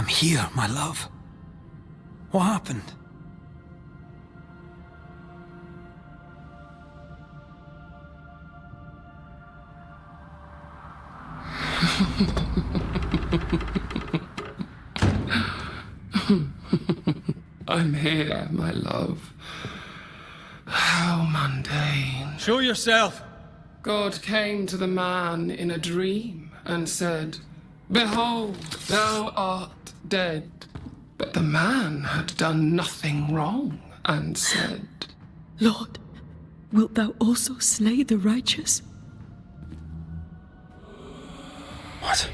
I'm here, my love. What happened? I'm here, my love. How mundane. Show yourself! God came to the man in a dream and said, "Behold, thou art dead." But the man had done nothing wrong and said, Lord, wilt thou also slay the righteous? What?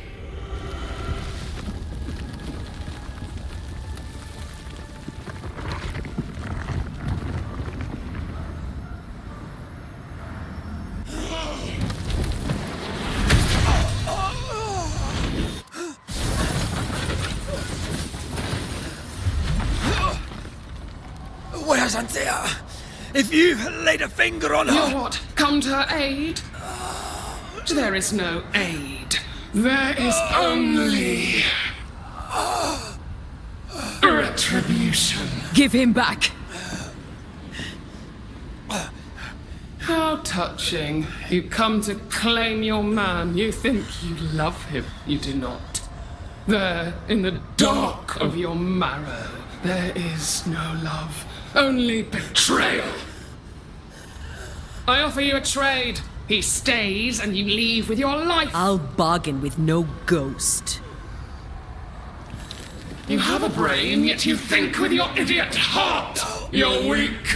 Where's Antea? If you laid a finger on her... "You what? Come to her aid?" There is no aid. There is only retribution. Give him back! How touching. You come to claim your man. You think you love him. You do not. There, in the dark of your marrow, there is no love. Only betrayal. I offer you a trade. He stays and you leave with your life. I'll bargain with no ghost. You have a brain, yet you think with your idiot heart. You're weak.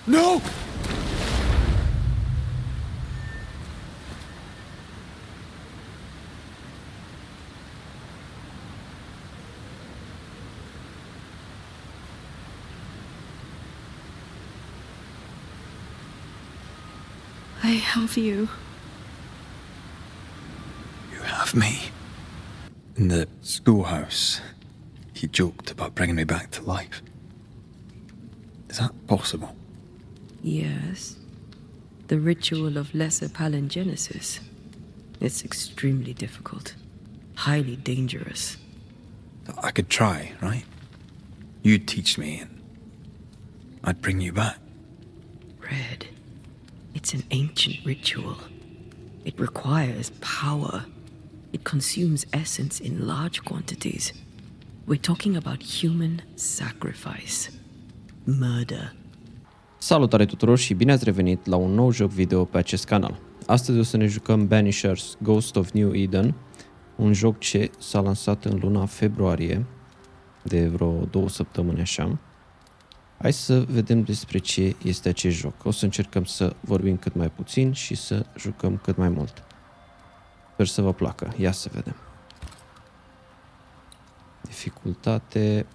No! I have you. You have me. In the schoolhouse, he joked about bringing me back to life. Is that possible? Yes. The ritual of lesser palingenesis. It's extremely difficult. Highly dangerous. I could try, right? You'd teach me and I'd bring you back. Red. It's an ancient ritual. It requires power. It consumes essence in large quantities. We're talking about human sacrifice. Murder. Salutare tuturor și bine ați revenit la un nou joc video pe acest canal. Astăzi o să ne jucăm Banishers, Ghost of New Eden, un joc ce s-a lansat în luna februarie, de vreo 2 săptămâni așa. Hai să vedem despre ce este acest joc. O să încercăm să vorbim cât mai puțin și să jucăm cât mai mult. Sper să vă placă. Ia să vedem. Dificultate...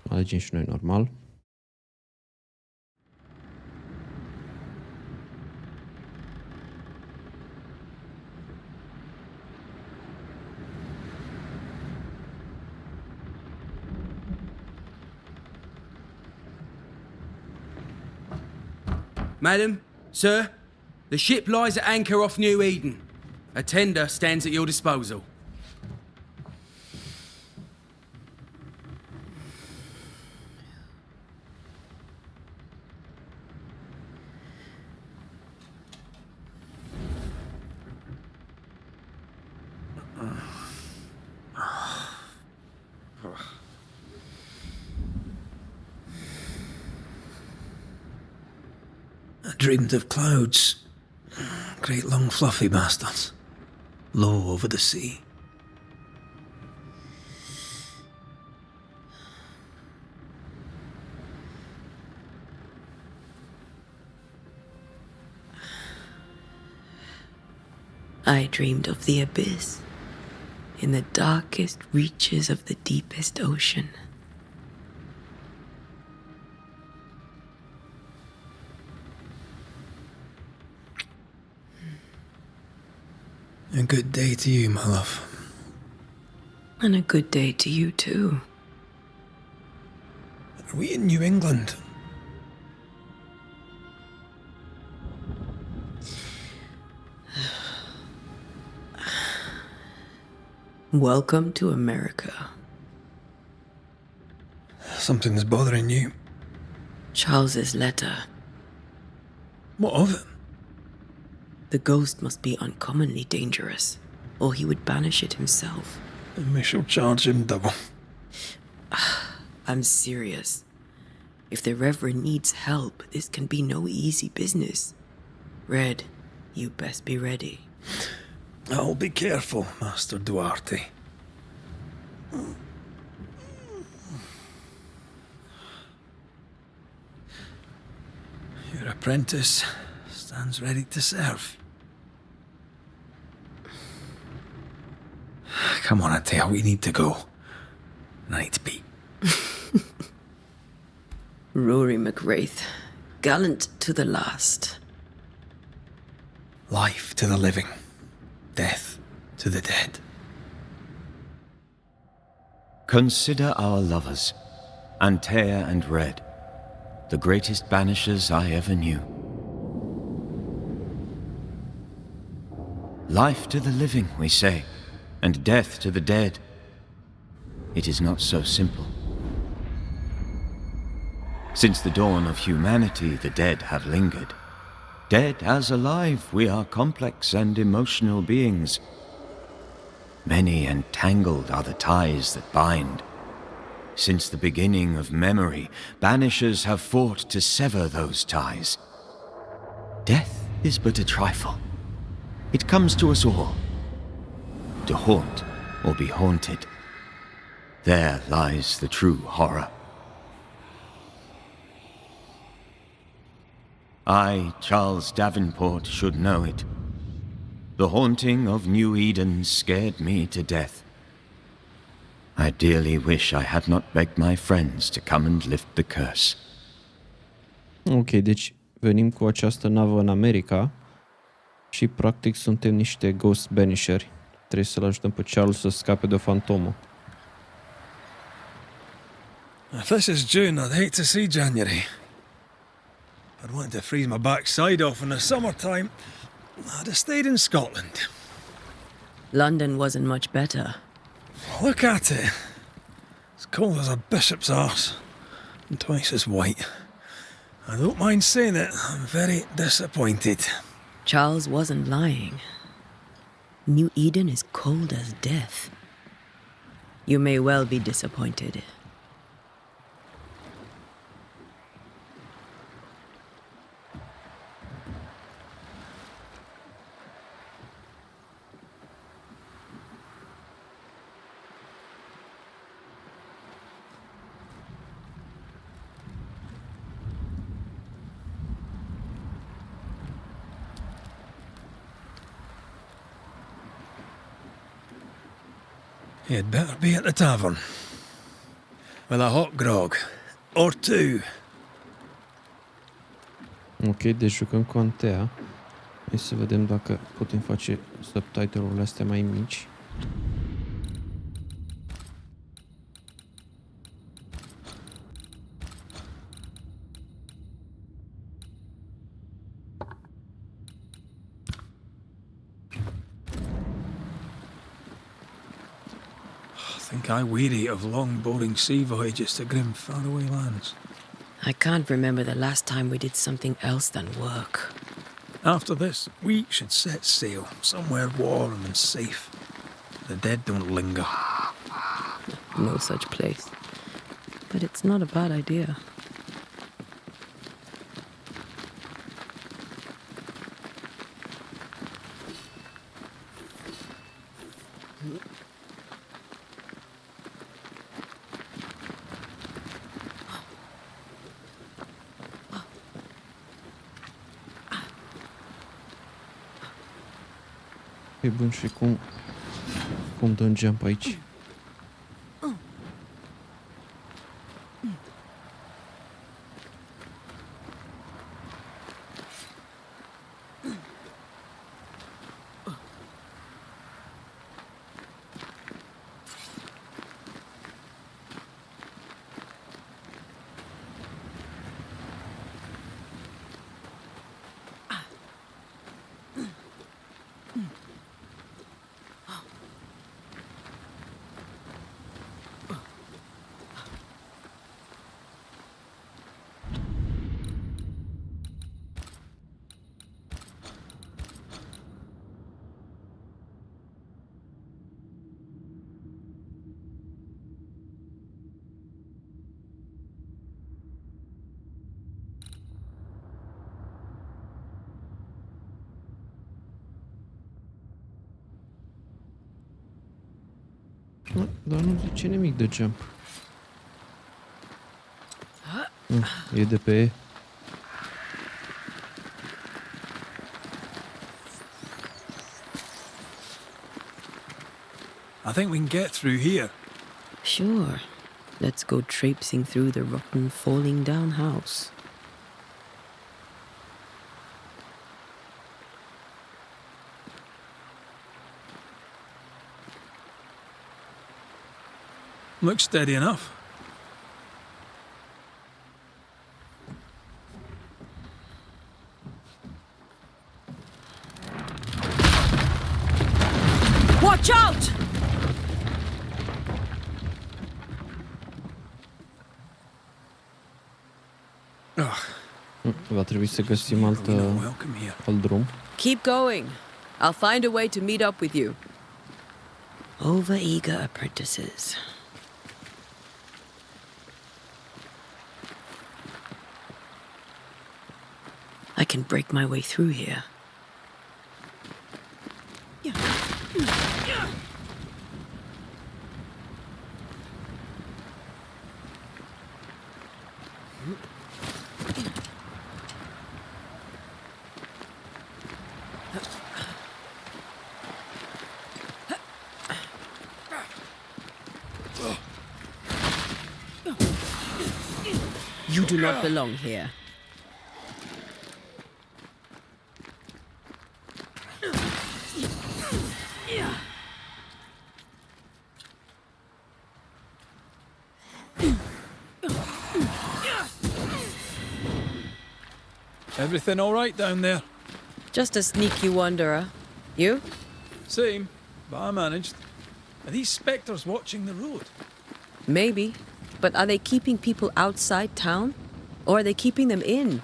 Alegem și noi normal. Madam, sir, the ship lies at anchor off New Eden. A tender stands at your disposal. I dreamed of clouds. Great long fluffy bastards. Low over the sea. I dreamed of the abyss. in the darkest reaches of the deepest ocean. A good day to you, my love. And a good day to you, too. Are we in New England? Welcome to America. Something's bothering you. Charles's letter. What of it? The ghost must be uncommonly dangerous, or he would banish it himself. And we shall charge him double. I'm serious. If the Reverend needs help, this can be no easy business. Red, you best be ready. I'll be careful, Master Duarte. Your apprentice stands ready to serve. Come on, Antea, we need to go. I need to be. Rory McRaith, gallant to the last. Life to the living, death to the dead. Consider our lovers, Antea and Red, the greatest banishers I ever knew. Life to the living, we say, and death to the dead. It is not so simple. Since the dawn of humanity, the dead have lingered. Dead as alive, we are complex and emotional beings. Many and tangled are the ties that bind. Since the beginning of memory, banishers have fought to sever those ties. Death is but a trifle. It comes to us all. To haunt or be haunted. There lies the true horror. I, Charles Davenport, should know it. The haunting of New Eden scared me to death. I dearly wish I had not begged my friends to come and lift the curse. Ok, deci venim cu această navă în America și practic suntem niște ghost banisheri. Trebuie să-l ajutăm pe Charles să scape de o fantomă. If this is June, I'd hate to see January. I'd want to freeze my backside off in the summertime. I'd have stayed in Scotland. London wasn't much better. Look at it. As cold as a bishop's arse. And twice as white. I don't mind saying it, I'm very disappointed. Charles wasn't lying. New Eden is cold as death. You may well be disappointed. You'd better be at the tavern. With a hot grog. Or two. Ok, deci jucăm cu Antea. Hai să vedem dacă putem face subtitle-urile astea mai mici. I think I weary of long, boring sea voyages to grim, faraway lands. I can't remember the last time we did something else than work. After this, we should set sail somewhere warm and safe. The dead don't linger. No such place. But it's not a bad idea. E bun, și cum Cum dă în jump aici? Dar nu zice nimic de jump. E de pe E. I think we can get through here. Sure. Let's go traipsing through the rotten, falling down house. Looks steady enough. Watch out! Va trebui să găsim alt drum. Keep going. I'll find a way to meet up with you. Overeager apprentices. I can break my way through here. You do not belong here. Everything all right down there? Just a sneaky wanderer. You? Same, but I managed. Are these specters watching the road? Maybe. But are they keeping people outside town? Or are they keeping them in?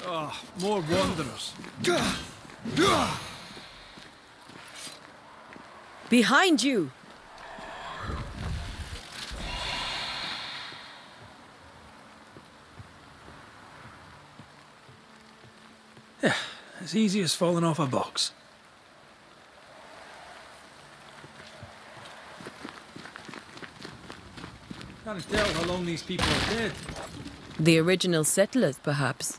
Oh, more wanderers. Behind you! Yeah, as easy as falling off a box. Can't tell how long these people are dead. The original settlers, perhaps.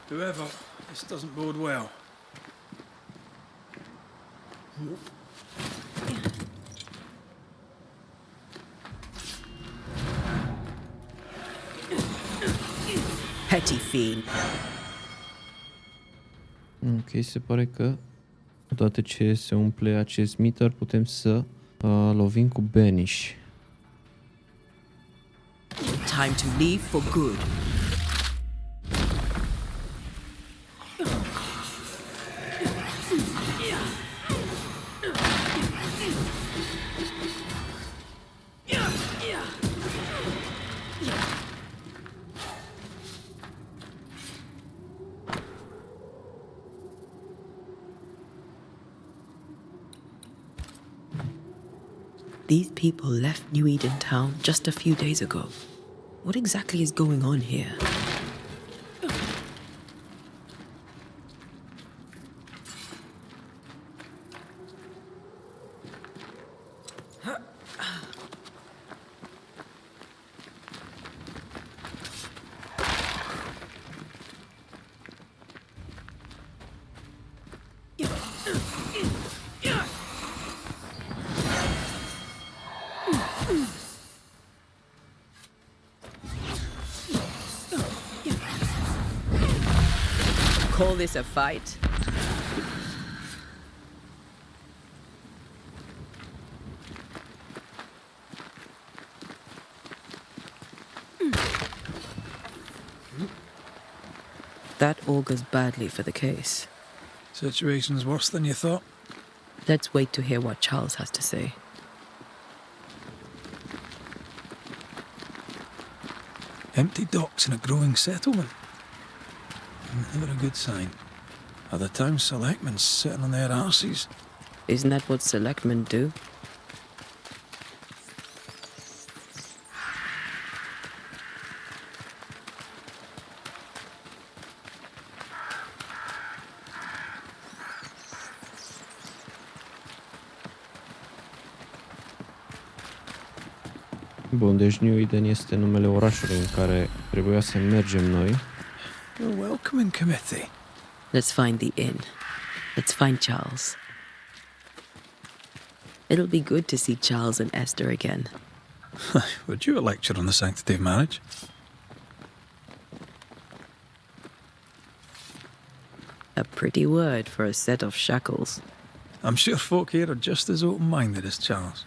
Whoever, this doesn't bode well. Petty fiend. Ok, se pare că odată ce se umple acest meter putem să lovim cu Banish. Time to leave for good. These people left New Eden town just a few days ago. What exactly is going on here? call this a fight? That augurs badly for the case. Situation's worse than you thought. Let's wait to hear what Charles has to say. Empty docks in a growing settlement. Never a good sign. Are the town selectmen sitting on their arses? Isn't that what selectmen do? Bun, deci New Eden este numele orașului în care trebuia să mergem noi. A welcoming committee. Let's find the inn. Let's find Charles. It'll be good to see Charles and Esther again. Would you a lecture on the sanctity of marriage? A pretty word for a set of shackles. I'm sure folk here are just as open-minded as Charles.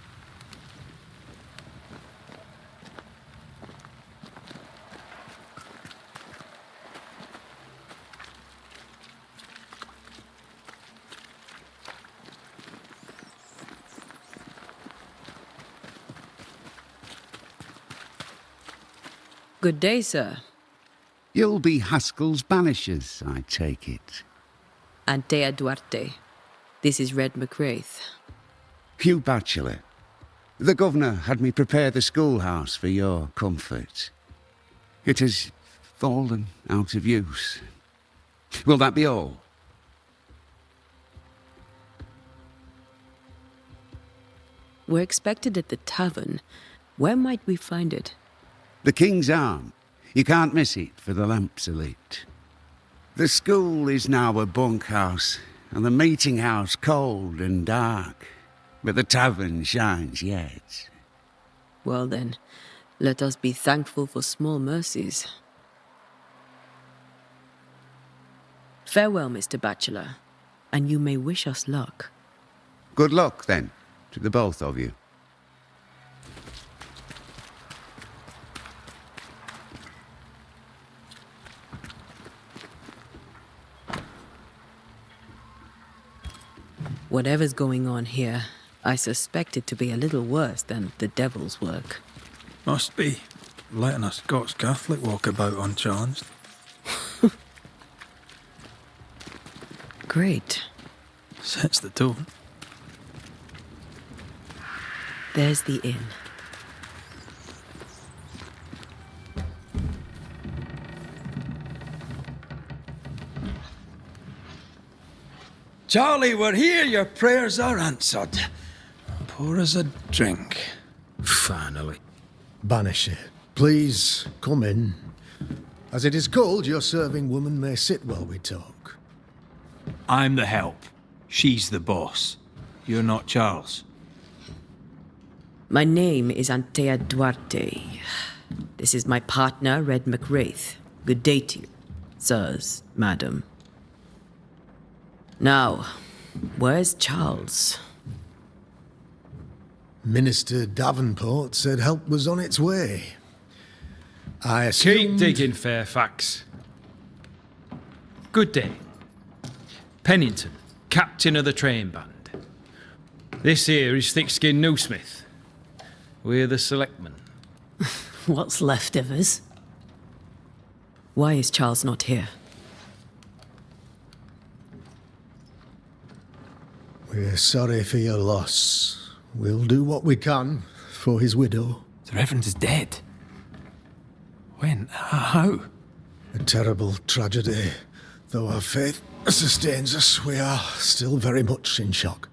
Good day, sir. You'll be Haskell's Banishers, I take it. Antea Duarte. This is Red Raith. Hugh Bachelor. The governor had me prepare the schoolhouse for your comfort. It has fallen out of use. Will that be all? We're expected at the tavern. Where might we find it? The King's Arm. You can't miss it, for the lamps are lit. The school is now a bunkhouse, and the meeting house cold and dark. But the tavern shines yet. Well then, let us be thankful for small mercies. Farewell, Mr. Bachelor, and you may wish us luck. Good luck, then, to the both of you. Whatever's going on here, I suspect it to be a little worse than the devil's work. Must be. Letting a Scots Catholic walk about unchallenged. Great. Sets the tone. There's the inn. Charlie, we're here. Your prayers are answered. Pour us a drink. Finally. Banisher, please come in. As it is cold, your serving woman may sit while we talk. I'm the help. She's the boss. You're not Charles. My name is Antea Duarte. This is my partner, Red Raith. Good day to you, sirs, madam. Now, where's Charles? Minister Davenport said help was on its way. I assumed... Keep digging, Fairfax. Good day. Pennington, captain of the train band. This here is Thick-Skinned Newsmith. We're the selectmen. What's left of us? Why is Charles not here? We're sorry for your loss. We'll do what we can for his widow. The Reverend is dead. When? How? A terrible tragedy. Though our faith sustains us, we are still very much in shock.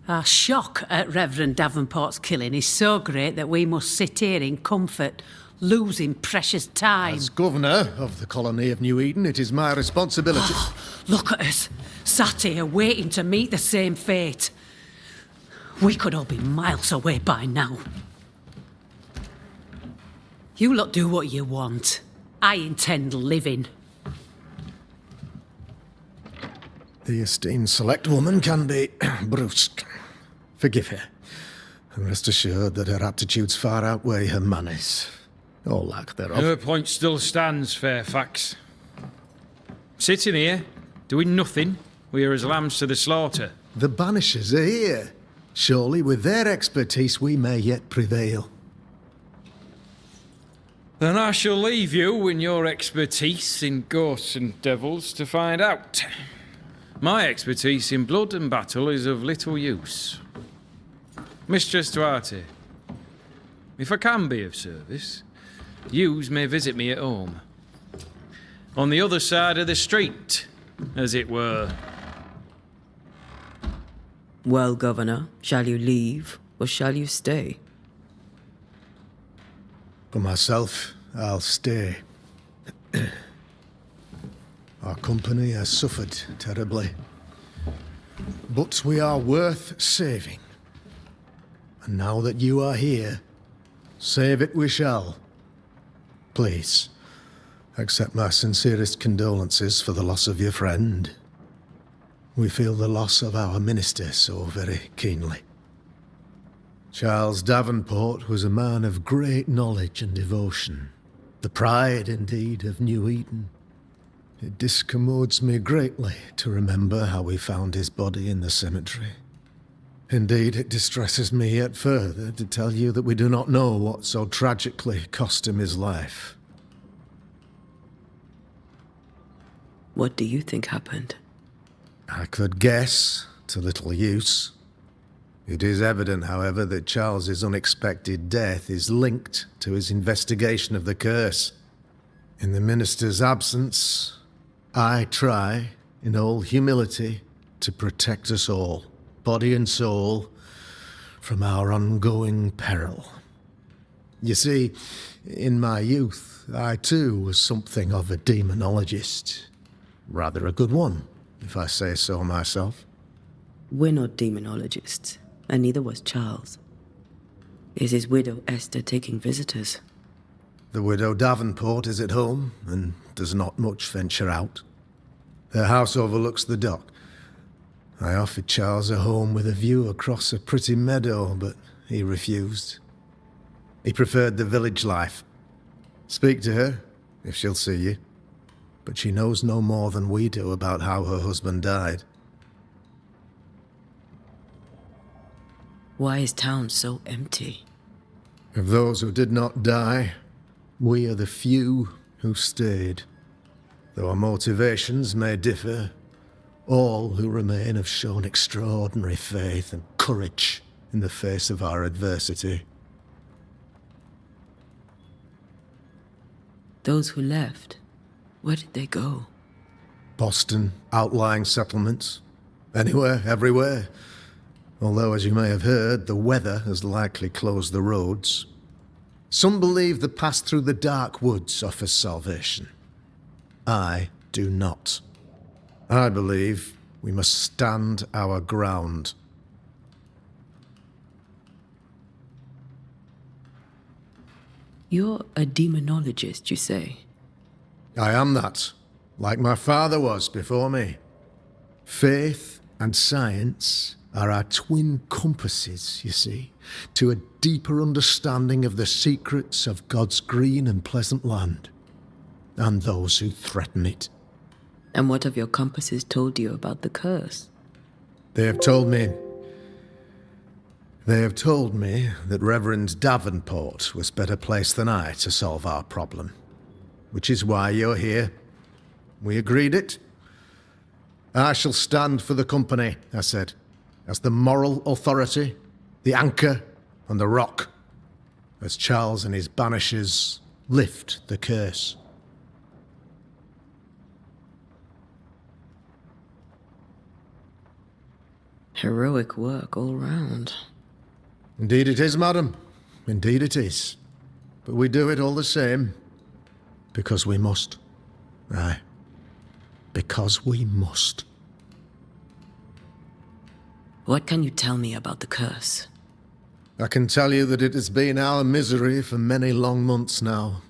Our shock at Reverend Davenport's killing is so great that we must sit here in comfort, losing precious time. As governor of the colony of New Eden, it is my responsibility... Look at us, sat here waiting to meet the same fate. We could all be miles away by now. You lot do what you want. I intend living. The esteemed select woman can be brusque. Forgive her, and rest assured that her aptitudes far outweigh her manners, or lack thereof. Her point still stands, Fairfax. Sitting here, doing nothing, we are as lambs to the slaughter. The Banishers are here. Surely with their expertise we may yet prevail. Then I shall leave you and your expertise in ghosts and devils to find out. My expertise in blood and battle is of little use. Mistress Duarte, if I can be of service, yous may visit me at home. On the other side of the street, as it were. Well, Governor, shall you leave or shall you stay? For myself, I'll stay. Our company has suffered terribly. But we are worth saving. And now that you are here, save it we shall. Please, accept my sincerest condolences for the loss of your friend. We feel the loss of our minister so very keenly. Charles Davenport was a man of great knowledge and devotion. The pride, indeed, of New Eden. It discommodes me greatly to remember how we found his body in the cemetery. Indeed, it distresses me yet further to tell you that we do not know what so tragically cost him his life. What do you think happened? I could guess, to little use. It is evident, however, that Charles's unexpected death is linked to his investigation of the curse. In the minister's absence, I try, in all humility, to protect us all, body and soul, from our ongoing peril. You see, in my youth, I too was something of a demonologist. Rather a good one, if I say so myself. We're not demonologists, and neither was Charles. Is his widow Esther taking visitors? The widow Davenport is at home, and does not much venture out. Their house overlooks the dock. I offered Charles a home with a view across a pretty meadow, but he refused. He preferred the village life. Speak to her, if she'll see you. But she knows no more than we do about how her husband died. Why is town so empty? Of those who did not die, we are the few who stayed. Though our motivations may differ, all who remain have shown extraordinary faith and courage in the face of our adversity. Those who left, where did they go? Boston, outlying settlements. Anywhere, everywhere. Although, as you may have heard, the weather has likely closed the roads. Some believe the path through the dark woods offers salvation. I do not. I believe we must stand our ground. You're a demonologist, you say? I am that, like my father was before me. Faith and science are our twin compasses, you see, to a deeper understanding of the secrets of God's green and pleasant land, and those who threaten it. And what have your compasses told you about the curse? They have told me that Reverend Davenport was better placed than I to solve our problem, which is why you're here. We agreed it. I shall stand for the company, I said, as the moral authority, the anchor, and the rock, as Charles and his Banishers lift the curse. Heroic work all round. Indeed it is, madam. Indeed it is. But we do it all the same, because we must. Aye. Because we must. What can you tell me about the curse? I can tell you that it has been our misery for many long months now,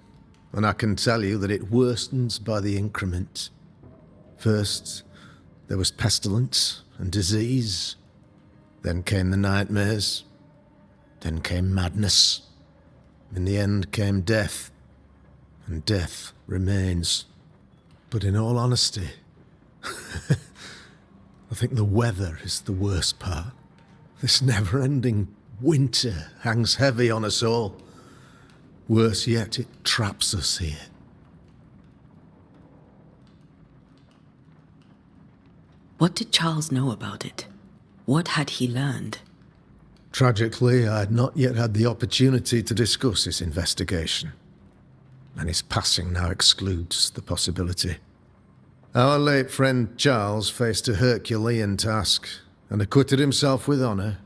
and I can tell you that it worstens by the increment. First, There was pestilence and disease. Then came the nightmares. Then came madness. In the end came death. And death remains. But in all honesty, I think the weather is the worst part. This never-ending winter hangs heavy on us all. Worse yet, it traps us here. What did Charles know about it? What had he learned? Tragically, I had not yet had the opportunity to discuss his investigation, and his passing now excludes the possibility. Our late friend Charles faced a Herculean task and acquitted himself with honour.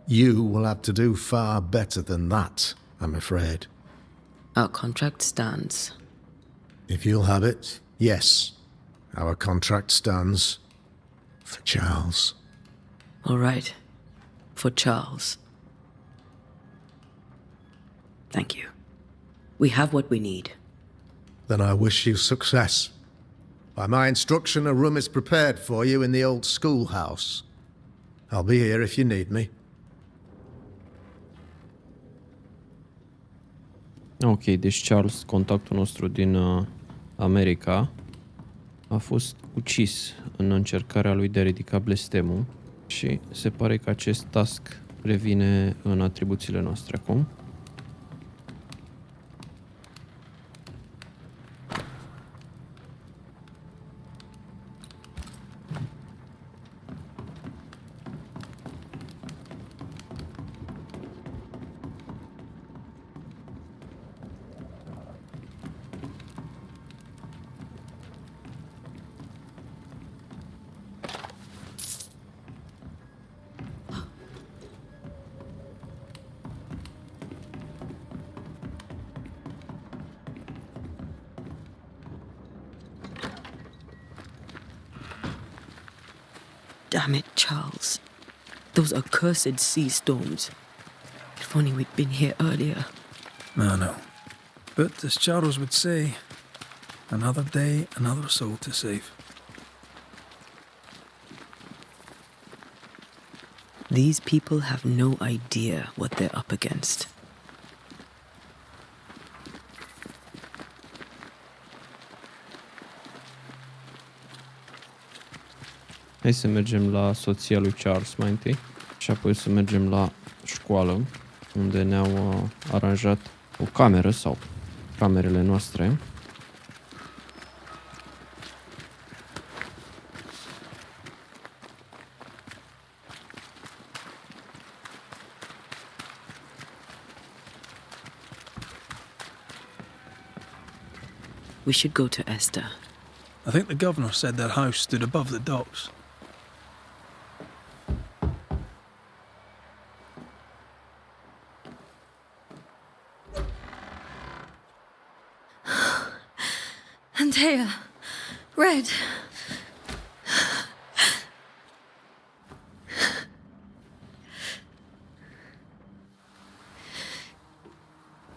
You will have to do far better than that, I'm afraid. Our contract stands. If you'll have it, yes, our contract stands for Charles. All right. For Charles. Thank you. We have what we need. Then I wish you success. By my instruction, a room is prepared for you in the old schoolhouse. I'll be here if you need me. Ok, deci Charles, contactul nostru din America, a fost ucis în încercarea lui de a ridica blestemul și se pare că acest task revine în atribuțiile noastre acum. Damn it, Charles. Those accursed sea storms. If only we'd been here earlier. No. But as Charles would say, another day, another soul to save. These people have no idea what they're up against. Hai să mergem la soția lui Charles mai întâi și apoi să mergem la școală, unde ne-au aranjat o cameră sau camerele noastre. We should go to Esther. I think the governor said their house stood above the docks. Antea, Red.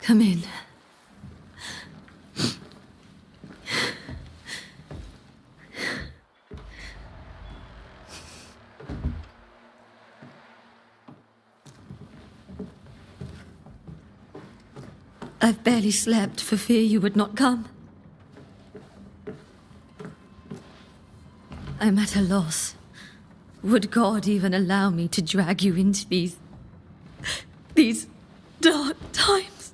Come in. I've barely slept for fear you would not come. I'm at a loss. Would God even allow me to drag you into these dark times?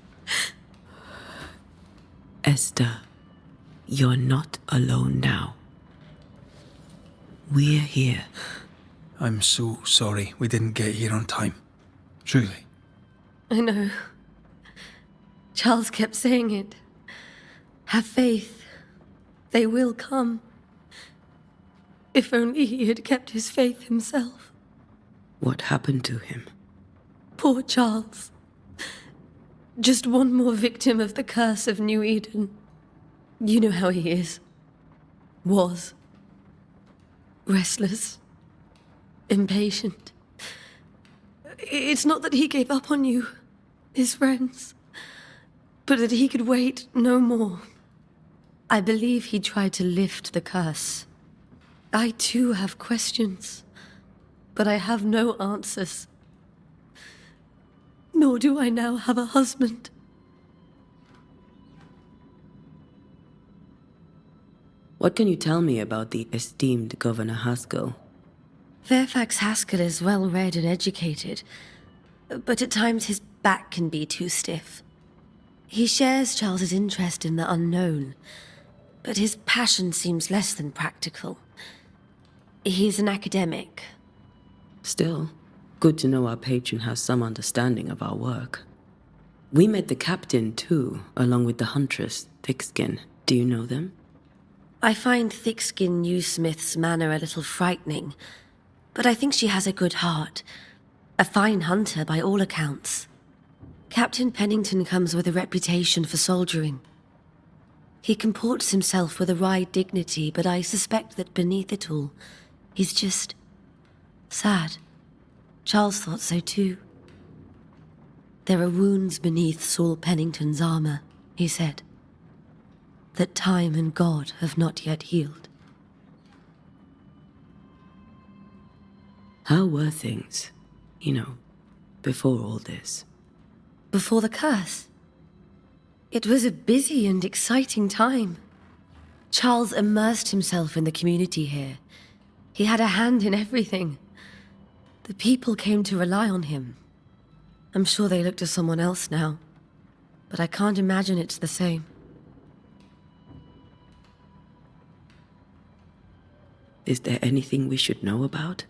Esther, you're not alone now. We're here. I'm so sorry we didn't get here on time. Truly. I know. Charles kept saying it. Have faith. They will come. If only he had kept his faith himself. What happened to him? Poor Charles. Just one more victim of the curse of New Eden. You know how he is. Was. Restless. Impatient. It's not that he gave up on you, his friends, but that he could wait no more. I believe he tried to lift the curse. I too have questions, but I have no answers. Nor do I now have a husband. What can you tell me about the esteemed Governor Haskell? Fairfax Haskell is well read and educated, but at times his back can be too stiff. He shares Charles's interest in the unknown, but his passion seems less than practical. He's an academic. Still, good to know our patron has some understanding of our work. We met the captain too, along with the huntress, Thickskin. Do you know them? I find Thickskin Newsmith's manner a little frightening, but I think she has a good heart. A fine hunter by all accounts. Captain Pennington comes with a reputation for soldiering. He comports himself with a wry dignity, but I suspect that beneath it all, he's just sad. Charles thought so too. There are wounds beneath Saul Pennington's armor, he said, that time and God have not yet healed. How were things, before all this? Before the curse? It was a busy and exciting time. Charles immersed himself in the community here. He had a hand in everything. The people came to rely on him. I'm sure they look to someone else now, but I can't imagine it's the same. Is there anything we should know about?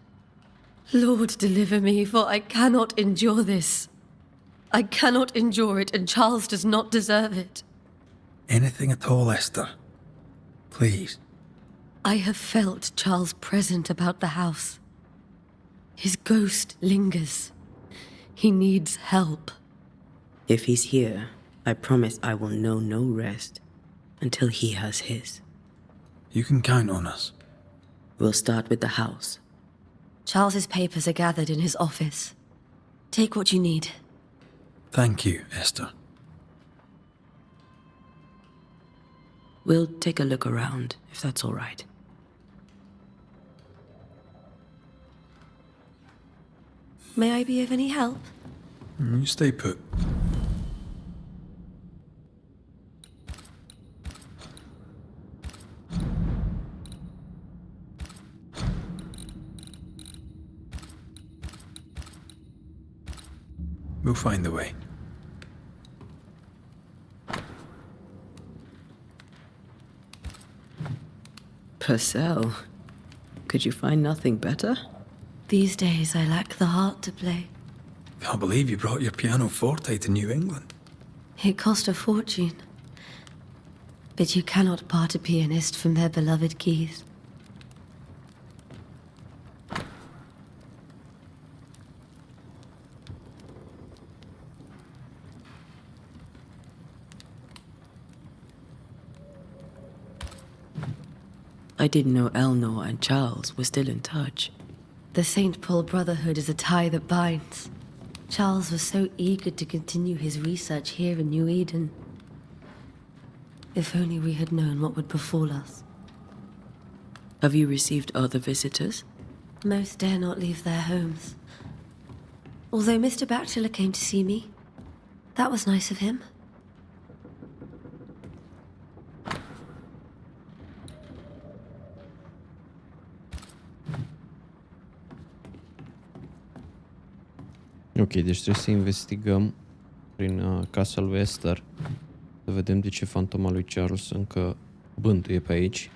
Lord, deliver me, for I cannot endure this. I cannot endure it, and Charles does not deserve it. Anything at all, Esther. Please. I have felt Charles present about the house. His ghost lingers. He needs help. If he's here, I promise I will know no rest until he has his. You can count on us. We'll start with the house. Charles's papers are gathered in his office. Take what you need. Thank you, Esther. We'll take a look around, if that's all right. May I be of any help? You stay put. We'll find the way. Purcell, could you find nothing better? These days I lack the heart to play. Can't believe you brought your pianoforte to New England. It cost a fortune. But you cannot part a pianist from their beloved keys. I didn't know Eleanor and Charles were still in touch. The St. Paul Brotherhood is a tie that binds. Charles was so eager to continue his research here in New Eden. If only we had known what would befall us. Have you received other visitors? Most dare not leave their homes. Although Mr. Bachelor came to see me. That was nice of him. Ok, deci trebuie să investigăm prin casa lui Esther, să vedem de ce fantoma lui Charles încă bântuie pe aici.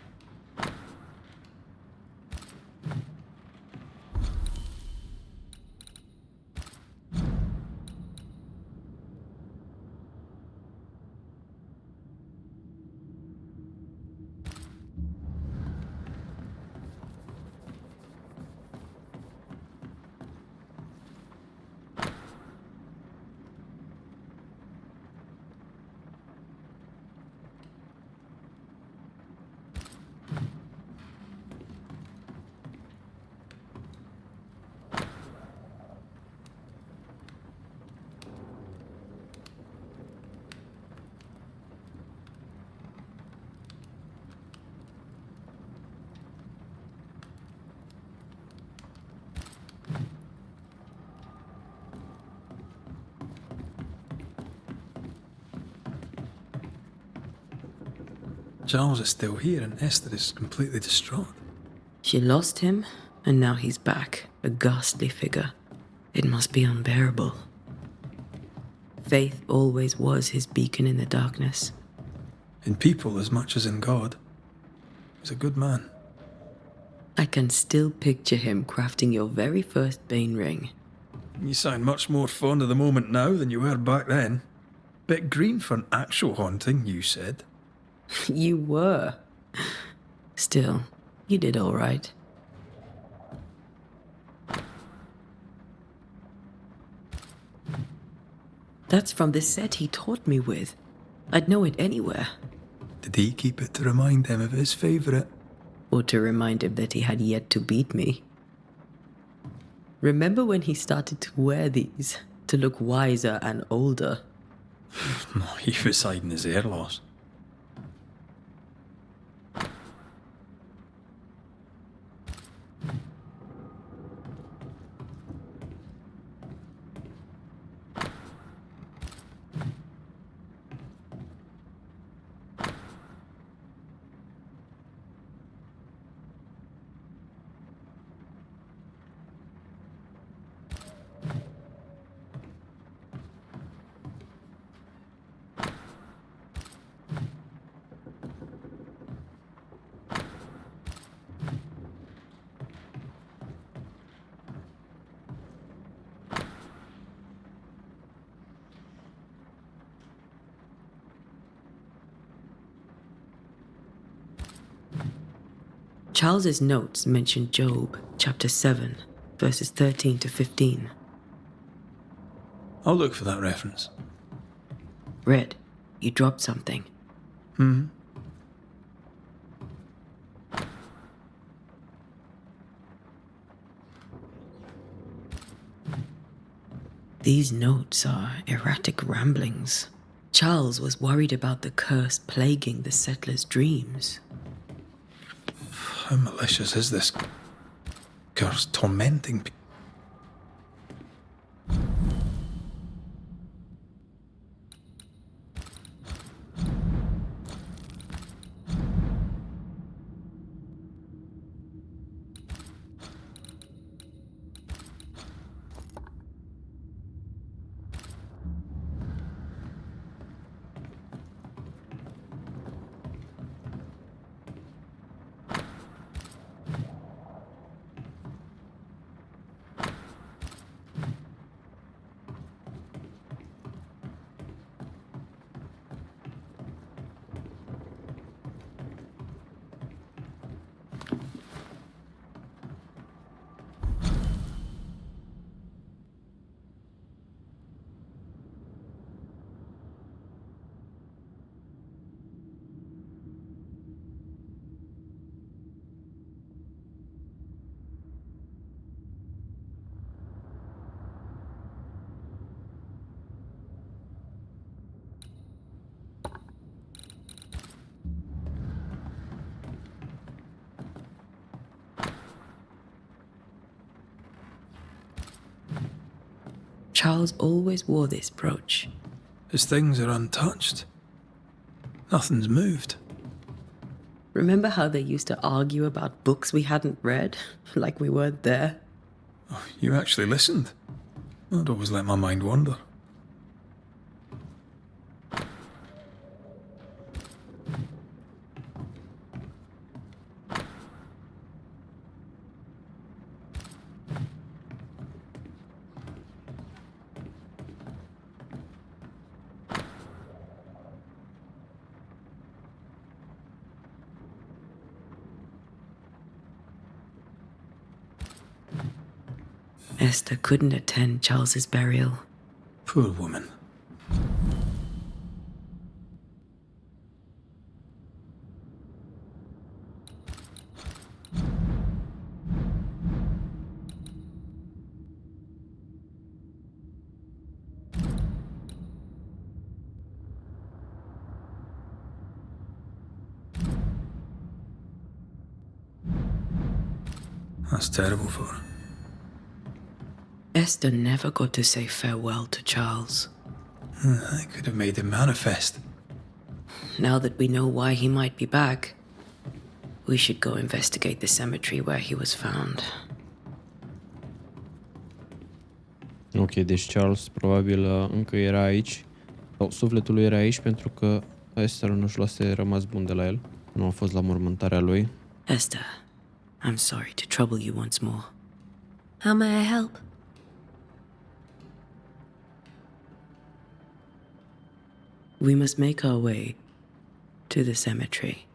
Charles is still here and Esther is completely distraught. She lost him, and now he's back, a ghastly figure. It must be unbearable. Faith always was his beacon in the darkness. In people as much as in God. He's a good man. I can still picture him crafting your very first Bane ring. You sound much more fond of the moment now than you were back then. Bit green for an actual haunting, you said. You were. Still, you did all right. That's from the set he taught me with. I'd know it anywhere. Did he keep it to remind him of his favourite? Or to remind him that he had yet to beat me. Remember when he started to wear these, to look wiser and older? He was hiding his hair loss. Charles's notes mention Job, chapter 7, verses 13 to 15. I'll look for that reference. Red, you dropped something. These notes are erratic ramblings. Charles was worried about the curse plaguing the settlers' dreams. How malicious is this curse tormenting people? Charles always wore this brooch. His things are untouched. Nothing's moved. Remember how they used to argue about books we hadn't read? Like we weren't there? Oh, you actually listened. I'd always let my mind wander. Esther couldn't attend Charles's burial. Poor woman. That's terrible for her. Esther never got to say farewell to Charles. I could have made him manifest. now that we know why he might be back, we should go investigate the cemetery where he was found. Ok, deci Charles probabil încă era aici. Sau sufletul lui era aici pentru că Esther nu-și luase rămas bun de la el. Nu a fost la mormântarea lui. Esther, I'm sorry to trouble you once more. How may I help? We must make our way to the cemetery.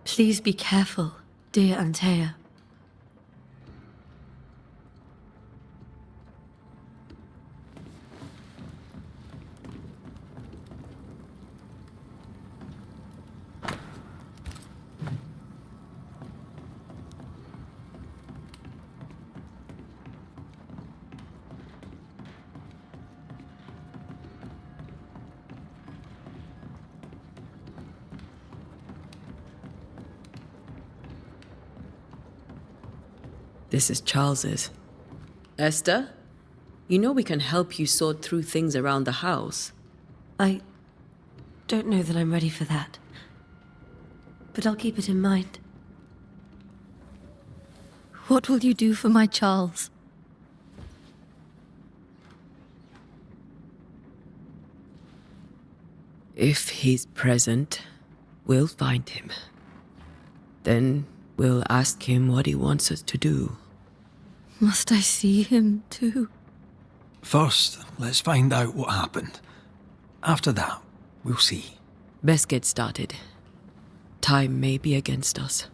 Please be careful, dear Antea. This is Charles's. Esther, you know we can help you sort through things around the house. I don't know that I'm ready for that. But I'll keep it in mind. What will you do for my Charles? If he's present, we'll find him. Then we'll ask him what he wants us to do. Must I see him too? First, let's find out what happened. After that, we'll see. Best get started. Time may be against us.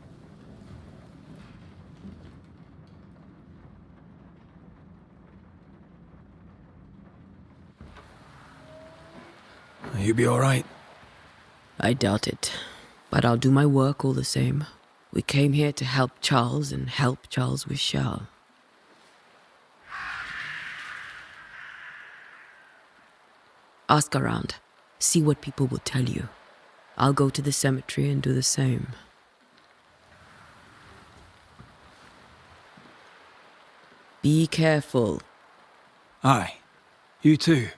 You be all right? I doubt it, but I'll do my work all the same. We came here to help Charles, and help Charles we shall. Ask around. See what people will tell you. I'll go to the cemetery and do the same. Be careful. Aye. You too.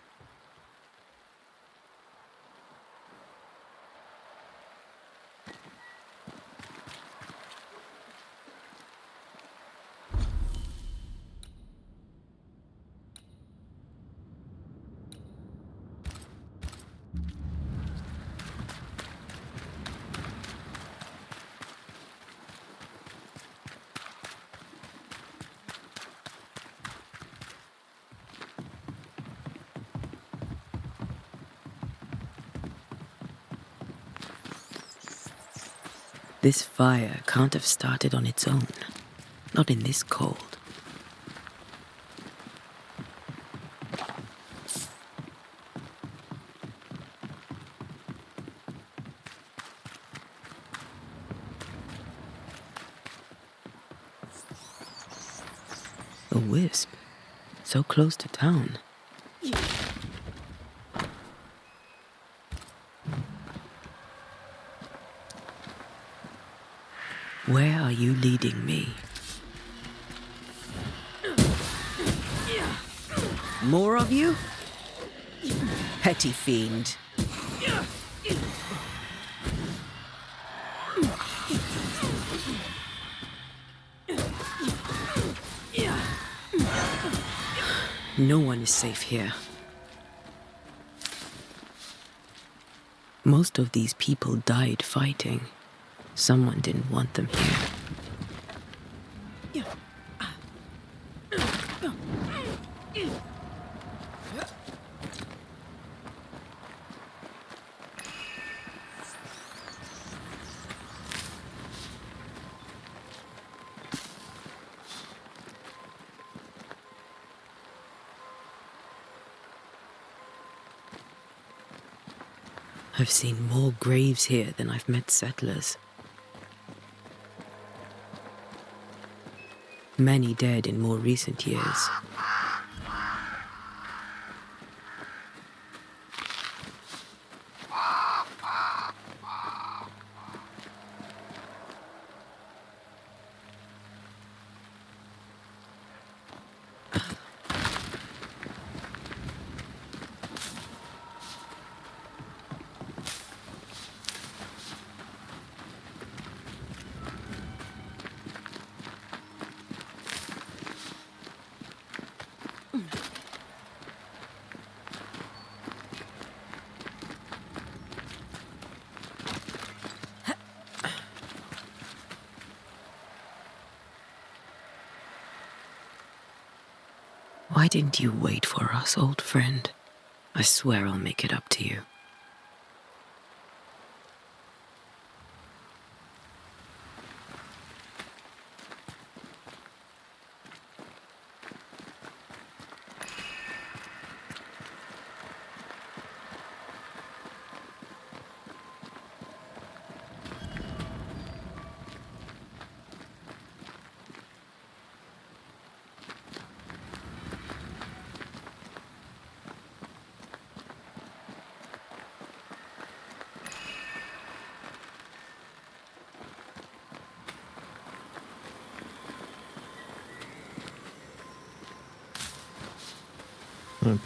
This fire can't have started on its own. Not in this cold. A wisp. So close to town. Where are you leading me? More of you? Petty fiend. No one is safe here. Most of these people died fighting. Someone didn't want them here. I've seen more graves here than I've met settlers. Many dead in more recent years. Why didn't you wait for us, old friend? I swear I'll make it up to you.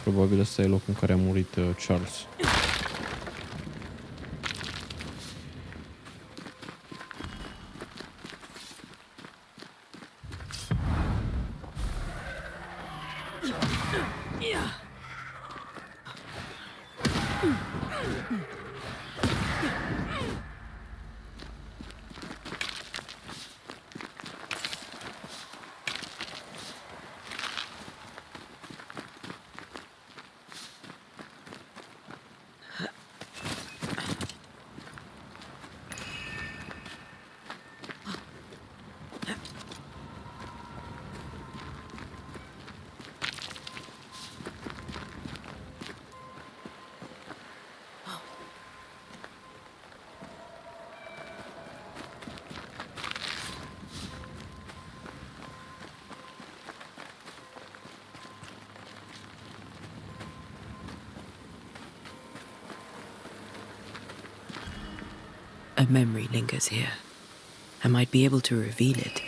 Probabil ăsta e locul în care a murit Charles. A memory lingers here. I might be able to reveal it.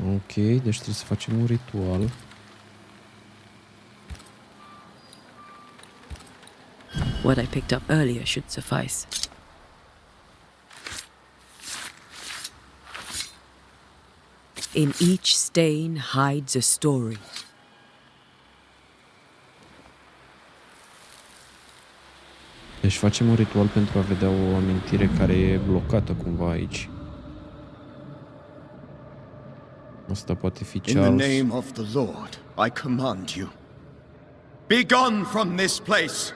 Ok, deci trebuie să facem un ritual. What I picked up earlier should suffice. In each stain hides a story. Deci facem un ritual pentru a vedea o amintire care e blocată cumva aici. Asta poate fi Charles. In the name of the Lord, I command you. Be gone from this place!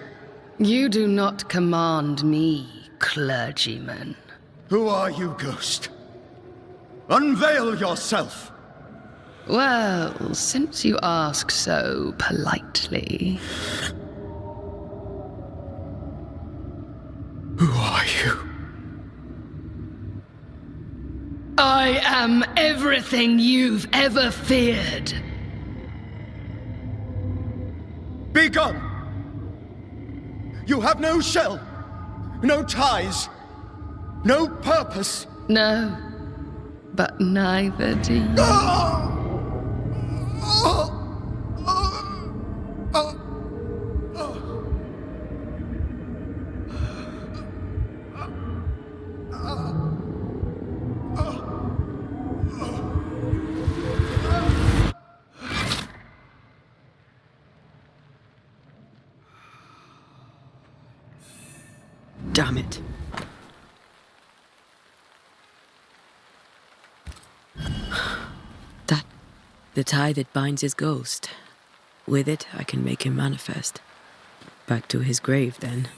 You do not command me, clergyman. Who are you, ghost? Unveil yourself! Well, since you ask so politely... Who are you? I am everything you've ever feared. Be gone! You have no shell, no ties, no purpose. No, but neither do you. Damn it. That, the tie that binds his ghost. With it, I can make him manifest. Back to his grave, then.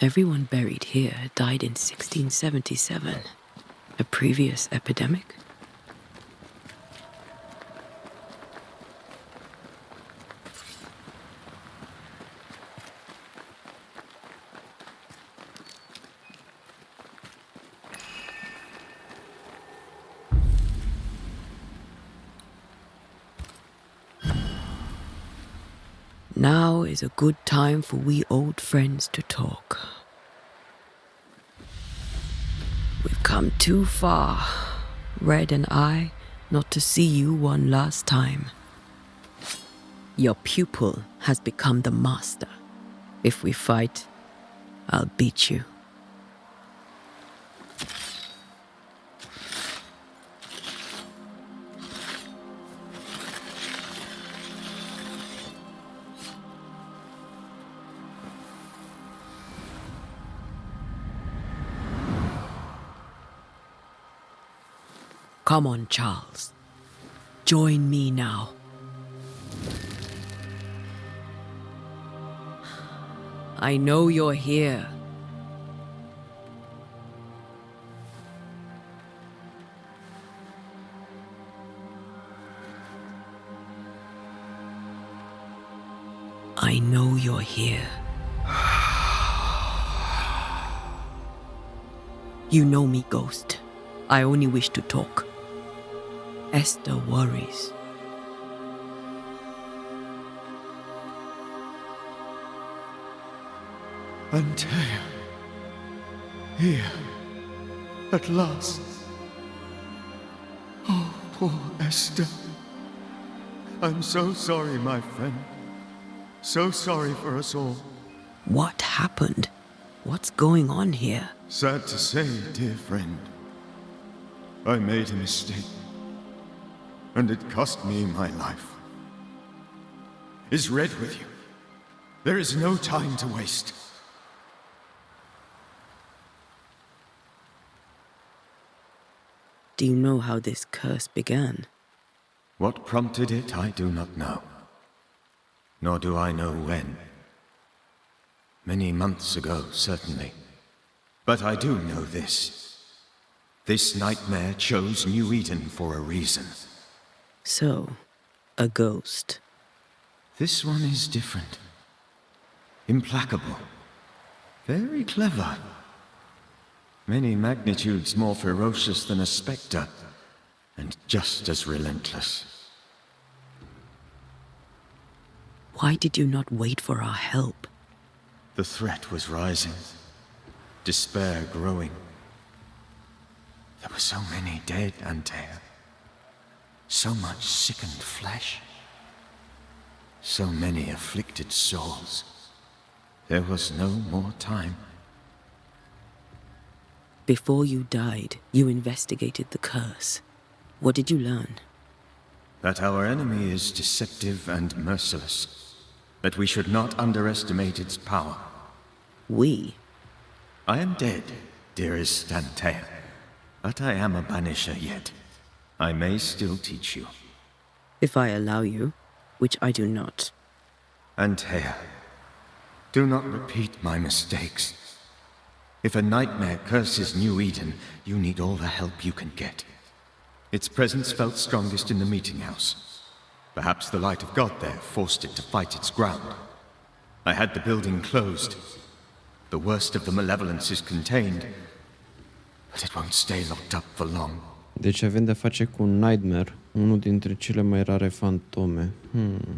Everyone buried here died in 1677. A previous epidemic? Now is a good time for we old friends to talk. We've come too far, Red and I, not to see you one last time. Your pupil has become the master. If we fight, I'll beat you. Come on, Charles. Join me now. I know you're here. I know you're here. You know me, Ghost. I only wish to talk. Esther worries. Antea. Here. At last. Oh, poor Esther. I'm so sorry, my friend. So sorry for us all. What happened? What's going on here? Sad to say, dear friend. I made a mistake. And it cost me my life. Is Red with you? There is no time to waste. Do you know how this curse began? What prompted it, I do not know. Nor do I know when. Many months ago, certainly. But I do know this. This nightmare chose New Eden for a reason. So, a ghost. This one is different. Implacable. Very clever. Many magnitudes more ferocious than a specter, and just as relentless. Why did you not wait for our help? The threat was rising. Despair growing. There were so many dead, Antea. So much sickened flesh. So many afflicted souls. There was no more time. Before you died, you investigated the curse. What did you learn? That our enemy is deceptive and merciless. That we should not underestimate its power. We? I am dead, dearest Antea. But I am a banisher yet. I may still teach you. If I allow you, which I do not. Antea, do not repeat my mistakes. If a nightmare curses New Eden, you need all the help you can get. Its presence felt strongest in the meeting house. Perhaps the light of God there forced it to fight its ground. I had the building closed. The worst of the malevolence is contained, but it won't stay locked up for long. Deci avem de face cu un nightmare, unul dintre cele mai rare fantome.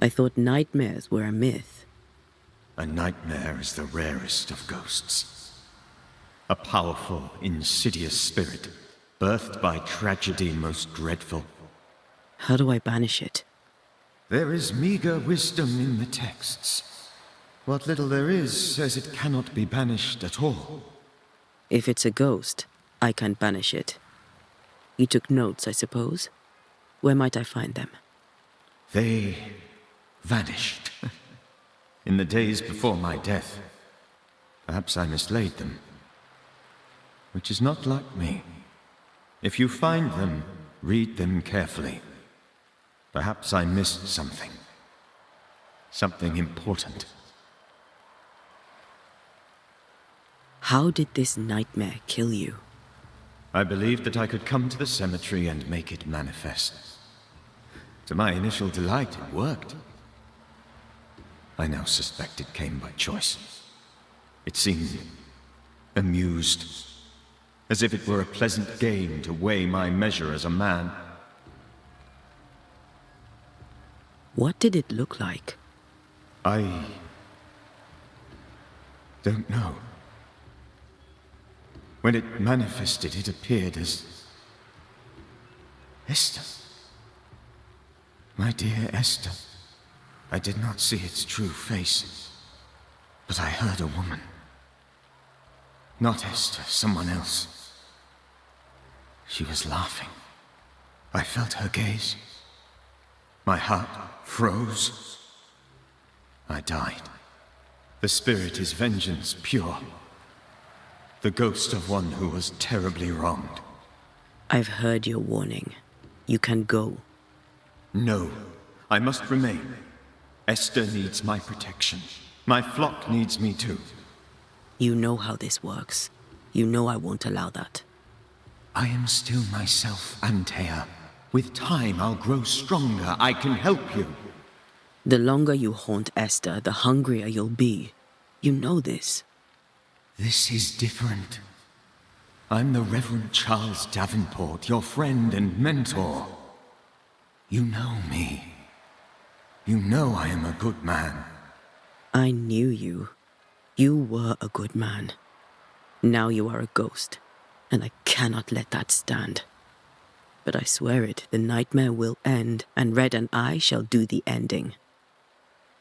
I thought nightmares were a myth. A nightmare is the rarest of ghosts. A powerful, insidious spirit, birthed by tragedy most dreadful. How do I banish it? There is meager wisdom in the texts. What little there is says it cannot be banished at all. If it's a ghost, I can't banish it. You took notes, I suppose? Where might I find them? They vanished. In the days before my death. Perhaps I mislaid them. Which is not like me. If you find them, read them carefully. Perhaps I missed something. Something important. How did this nightmare kill you? I believed that I could come to the cemetery and make it manifest. To my initial delight, it worked. I now suspect it came by choice. It seemed amused, as if it were a pleasant game to weigh my measure as a man. What did it look like? I don't know. When it manifested, it appeared as Esther. My dear Esther. I did not see its true face, but I heard a woman. Not Esther, someone else. She was laughing. I felt her gaze. My heart froze. I died. The spirit is vengeance pure. The ghost of one who was terribly wronged. I've heard your warning. You can go. No, I must remain. Esther needs my protection. My flock needs me too. You know how this works. You know I won't allow that. I am still myself, Antea. With time, I'll grow stronger. I can help you. The longer you haunt Esther, the hungrier you'll be. You know this. This is different. I'm the Reverend Charles Davenport, your friend and mentor. You know me. You know I am a good man. I knew you. You were a good man. Now you are a ghost, and I cannot let that stand. But I swear it, the nightmare will end, and Red and I shall do the ending.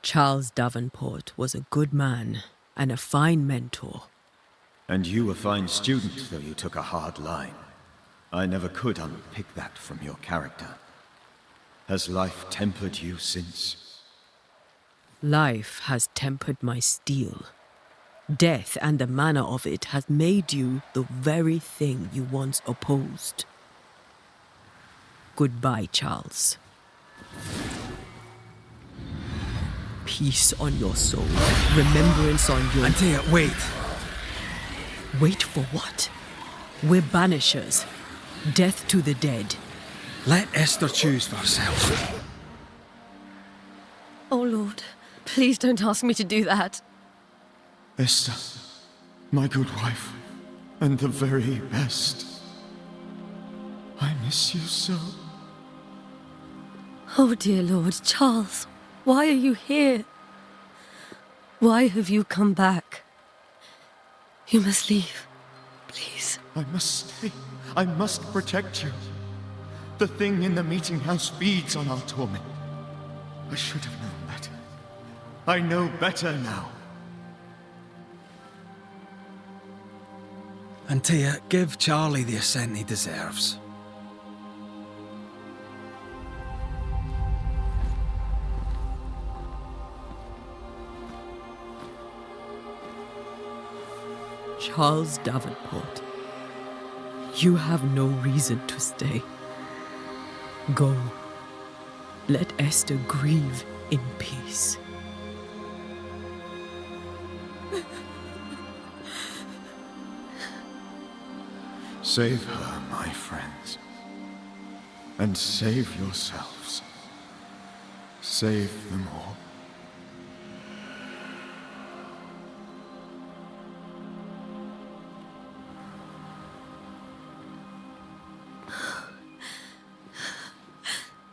Charles Davenport was a good man and a fine mentor. And you a fine student, though you took a hard line. I never could unpick that from your character. Has life tempered you since? Life has tempered my steel. Death and the manner of it has made you the very thing you once opposed. Goodbye, Charles. Peace on your soul. Remembrance on your... Antea, wait. Wait for what? We're banishers. Death to the dead. Let Esther choose for herself. Oh, Lord, please don't ask me to do that. Esther, my good wife, and the very best. I miss you so. Oh, dear Lord, Charles, why are you here? Why have you come back? You must leave, please. I must stay. I must protect you. The thing in the meeting house feeds on our torment. I should have known better. I know better now. Antea, give Charlie the ascent he deserves. Charles Davenport, you have no reason to stay. Go. Let Esther grieve in peace. Save her, my friends. And save yourselves. Save them all.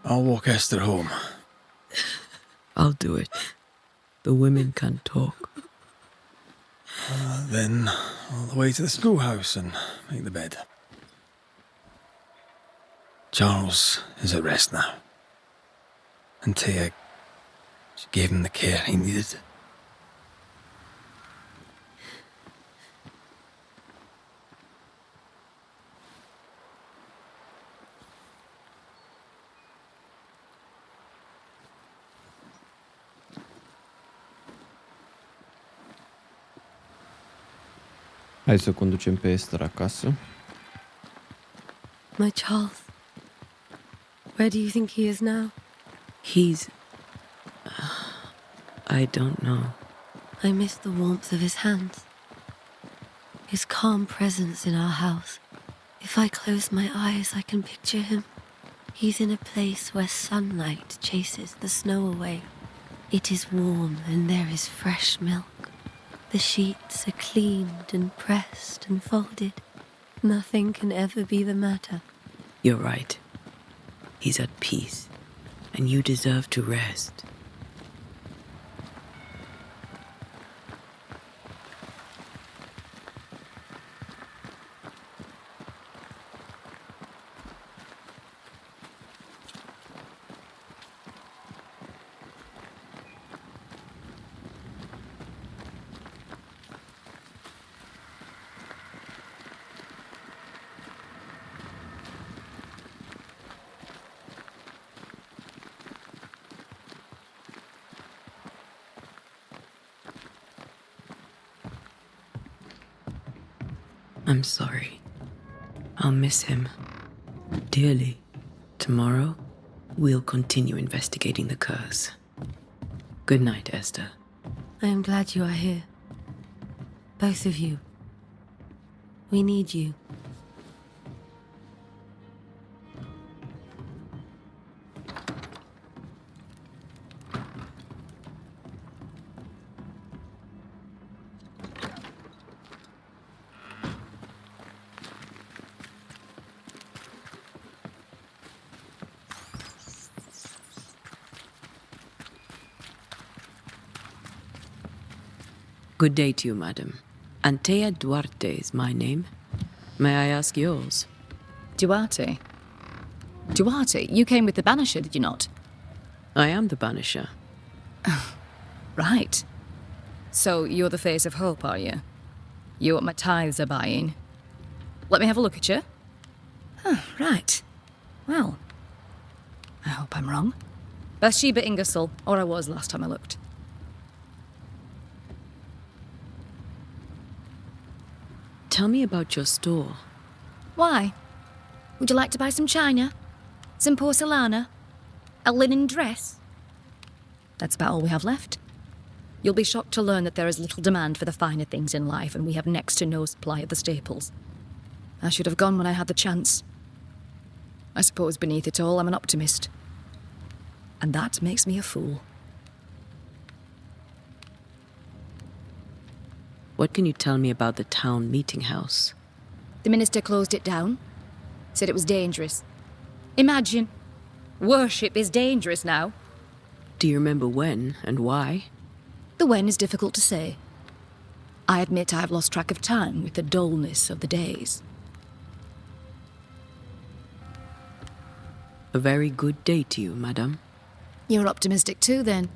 I'll walk Esther home. I'll do it. The women can talk. Then all the way to the schoolhouse and make the bed. Charles is at rest now. Antea, she gave him the care he needed. Hai să conducem pe Esther acasă. My Charles, where do you think he is now? He's... I don't know. I miss the warmth of his hands. His calm presence in our house. If I close my eyes, I can picture him. He's in a place where sunlight chases the snow away. It is warm and there is fresh milk. The sheets are cleaned and pressed and folded. Nothing can ever be the matter. You're right. He's at peace, and you deserve to rest. I'm sorry. I'll miss him. Dearly. Tomorrow, we'll continue investigating the curse. Good night, Esther. I am glad you are here. Both of you. We need you. Good day to you, madam. Antea Duarte is my name. May I ask yours? Duarte? Duarte, you came with the Banisher, did you not? I am the Banisher. Right. So you're the face of hope, are you? You're what my tithes are buying. Let me have a look at you. Oh, right. Well, I hope I'm wrong. Bathsheba Ingersoll, or I was last time I looked. Tell me about your store. Why? Would you like to buy some china? Some porcelana? A linen dress? That's about all we have left. You'll be shocked to learn that there is little demand for the finer things in life, and we have next to no supply of the staples. I should have gone when I had the chance. I suppose beneath it all, I'm an optimist. And that makes me a fool. What can you tell me about the town meeting house? The minister closed it down. Said it was dangerous. Imagine. Worship is dangerous now. Do you remember when and why? The when is difficult to say. I admit I've lost track of time with the dullness of the days. A very good day to you, madam. You're optimistic too, then.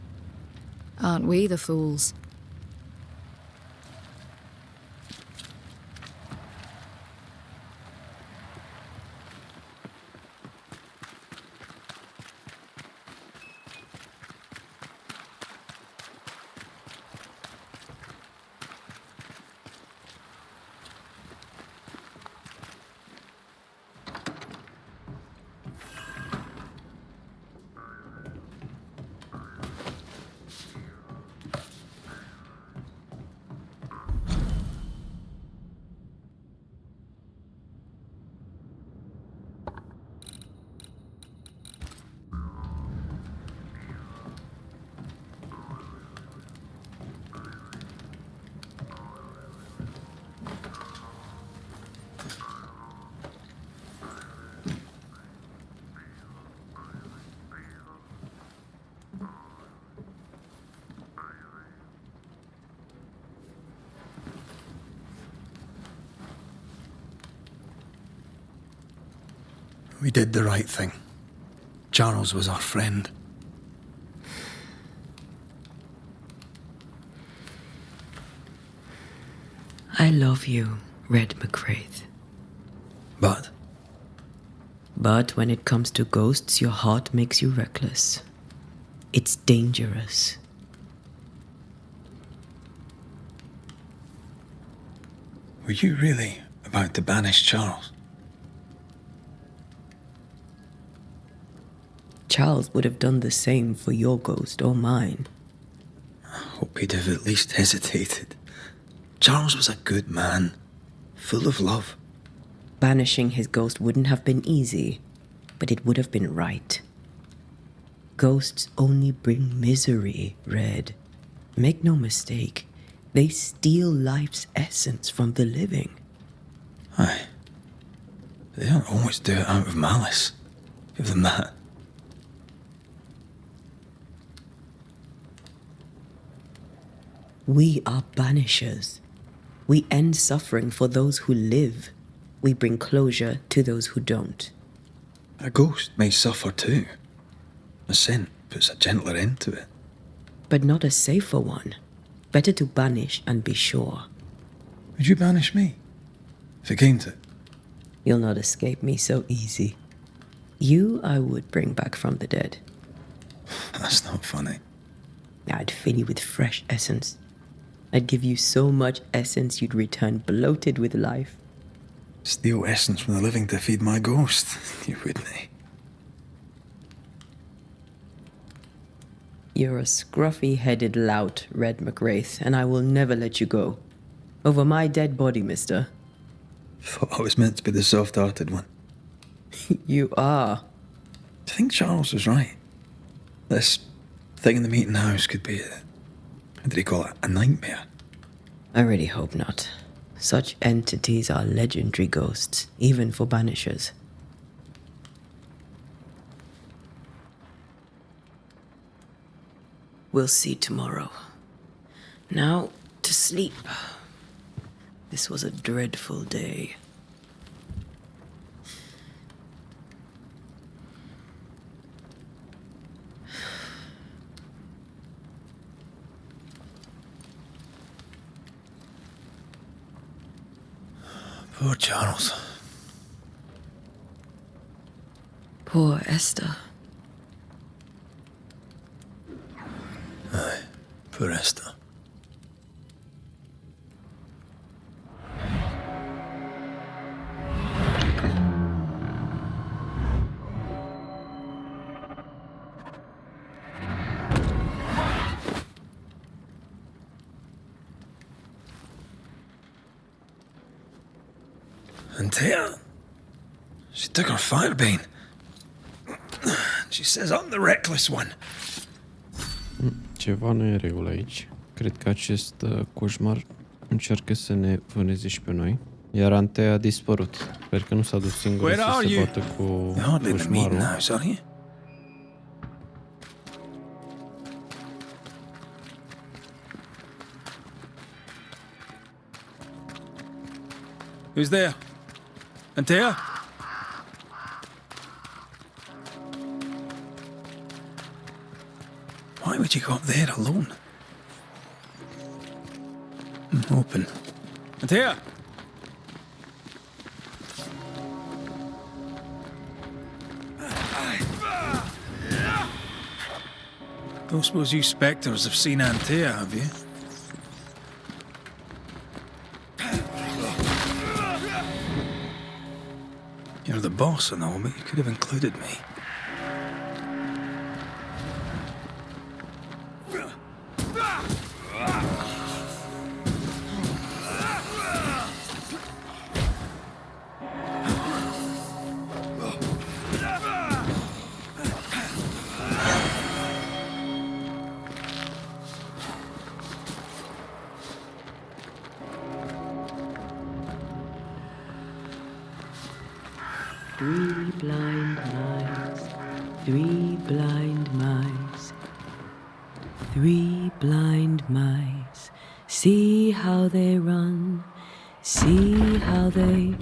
Aren't we the fools? We did the right thing. Charles was our friend. I love you, Red McRaith. But But when it comes to ghosts, your heart makes you reckless. It's dangerous. were you really about to banish Charles? Charles would have done the same for your ghost or mine. I hope he'd have at least hesitated. Charles was a good man, full of love. Banishing his ghost wouldn't have been easy, but it would have been right. Ghosts only bring misery, Red. Make no mistake, they steal life's essence from the living. Aye. They don't always do it out of malice. Give them that. We are banishers. We end suffering for those who live. We bring closure to those who don't. A ghost may suffer too. A sin puts a gentler end to it. But not a safer one. Better to banish and be sure. Would you banish me? If it came to it? You'll not escape me so easy. You I would bring back from the dead. That's not funny. I'd fill you with fresh essence. I'd give you so much essence you'd return bloated with life. Steal essence from the living to feed my ghost. You wouldn't. You're a scruffy-headed lout, Red McRaith, and I will never let you go. Over my dead body, mister. Thought I was meant to be the soft-hearted one. You are. Do you think Charles was right? This thing in the meeting house could be how did he call it? A nightmare? I really hope not. Such entities are legendary ghosts, even for Banishers. We'll see tomorrow. Now, to sleep. This was a dreadful day. Poor Charles. Poor Esther. Aye, poor Esther. Antea, she took her firebane. She says I'm the reckless one. Ceva nu e în regulă aici. Cred că acest coșmar încearcă să ne vâneze și pe noi. Iar Antea a dispărut. Sper că nu s-a dus singură să se bată cu coșmarul. Who's there? Antea? Why would you go up there alone? Open. Antea? Don't suppose you specters have seen Antea, have you? You're the boss and all, but you could have included me. Three blind mice, three blind mice, three blind mice. See how they run, see how they...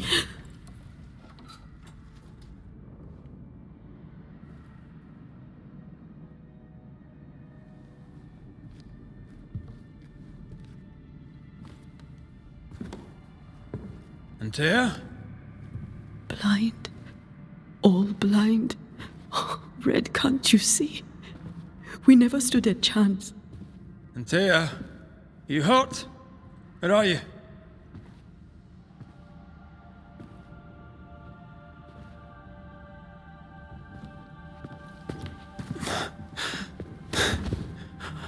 Antea? Blind. All blind. Red, can't you see? We never stood a chance. Antea, you hurt? Where are you?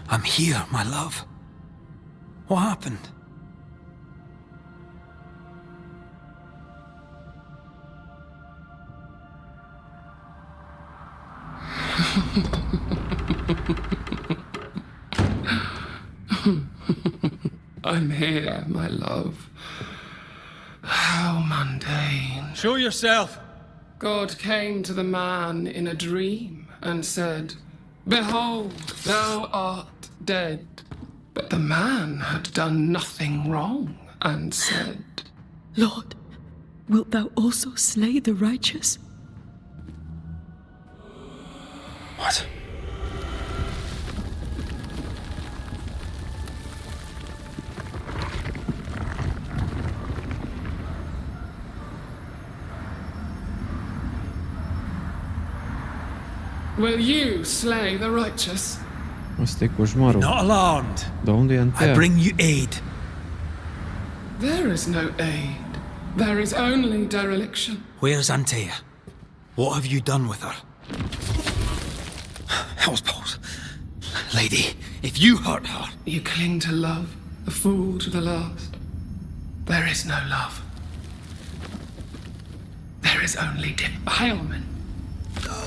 I'm here, my love. What happened? I'm here, my love. How mundane. Show yourself! God came to the man in a dream and said, "Behold, thou art dead." But the man had done nothing wrong and said, Lord, wilt thou also slay the righteous? What? Will you slay the righteous? Asta e coșmarul. Not alarmed. Dar unde e Antea? I bring you aid. There is no aid. There is only dereliction. Where's Antea? What have you done with her? Hell's balls. Lady, if you hurt her... You cling to love, a fool to the last. There is no love. There is only defilement. No.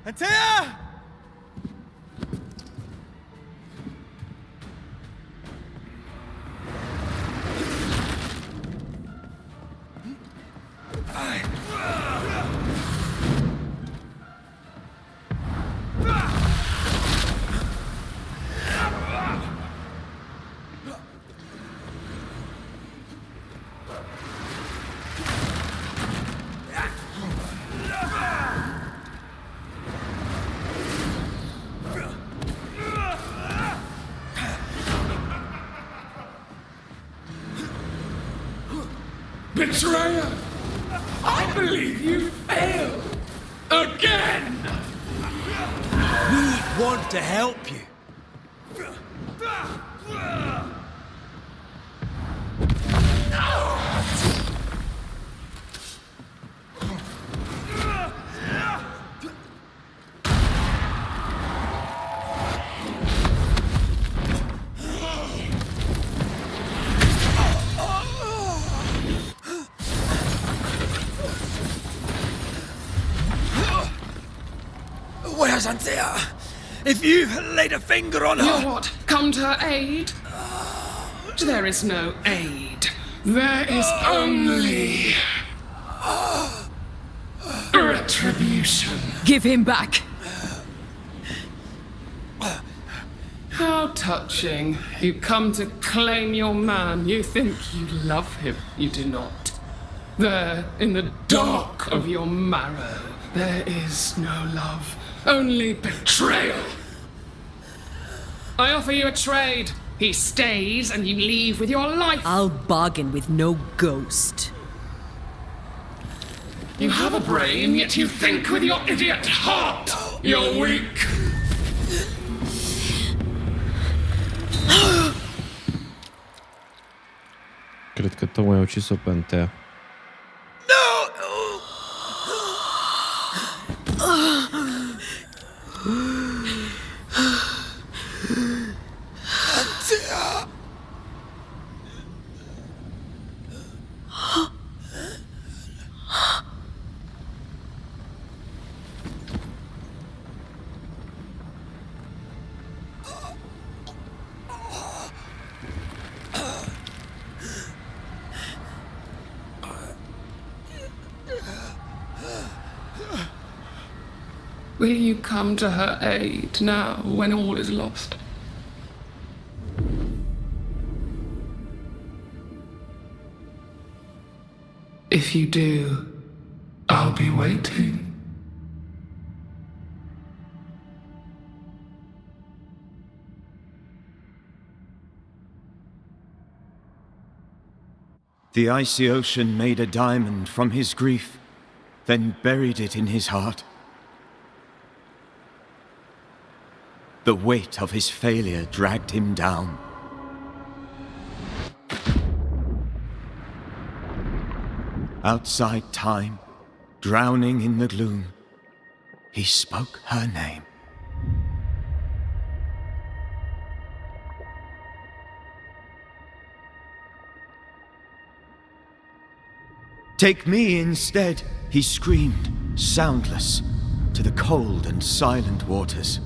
Antea! Betrayer! I believe you failed! Again! We want to help you. Where's Antea? If you laid a finger on her... You what? Come to her aid? There is no aid. There is only... retribution. Give him back! How touching. You come to claim your man. You think you love him. You do not. There, in the dark of your marrow, there is no love. Only betrayal. I offer you a trade. He stays and you leave with your life. I'll bargain with no ghost. You have a brain, yet you think with your idiot heart. You're weak. Cred că tocmai ai ucis-o pe Antea. Will you come to her aid now when all is lost? If you do, I'll be waiting. The icy ocean made a diamond from his grief, then buried it in his heart. The weight of his failure dragged him down. Outside time, drowning in the gloom, he spoke her name. Take me instead, he screamed, soundless, to the cold and silent waters.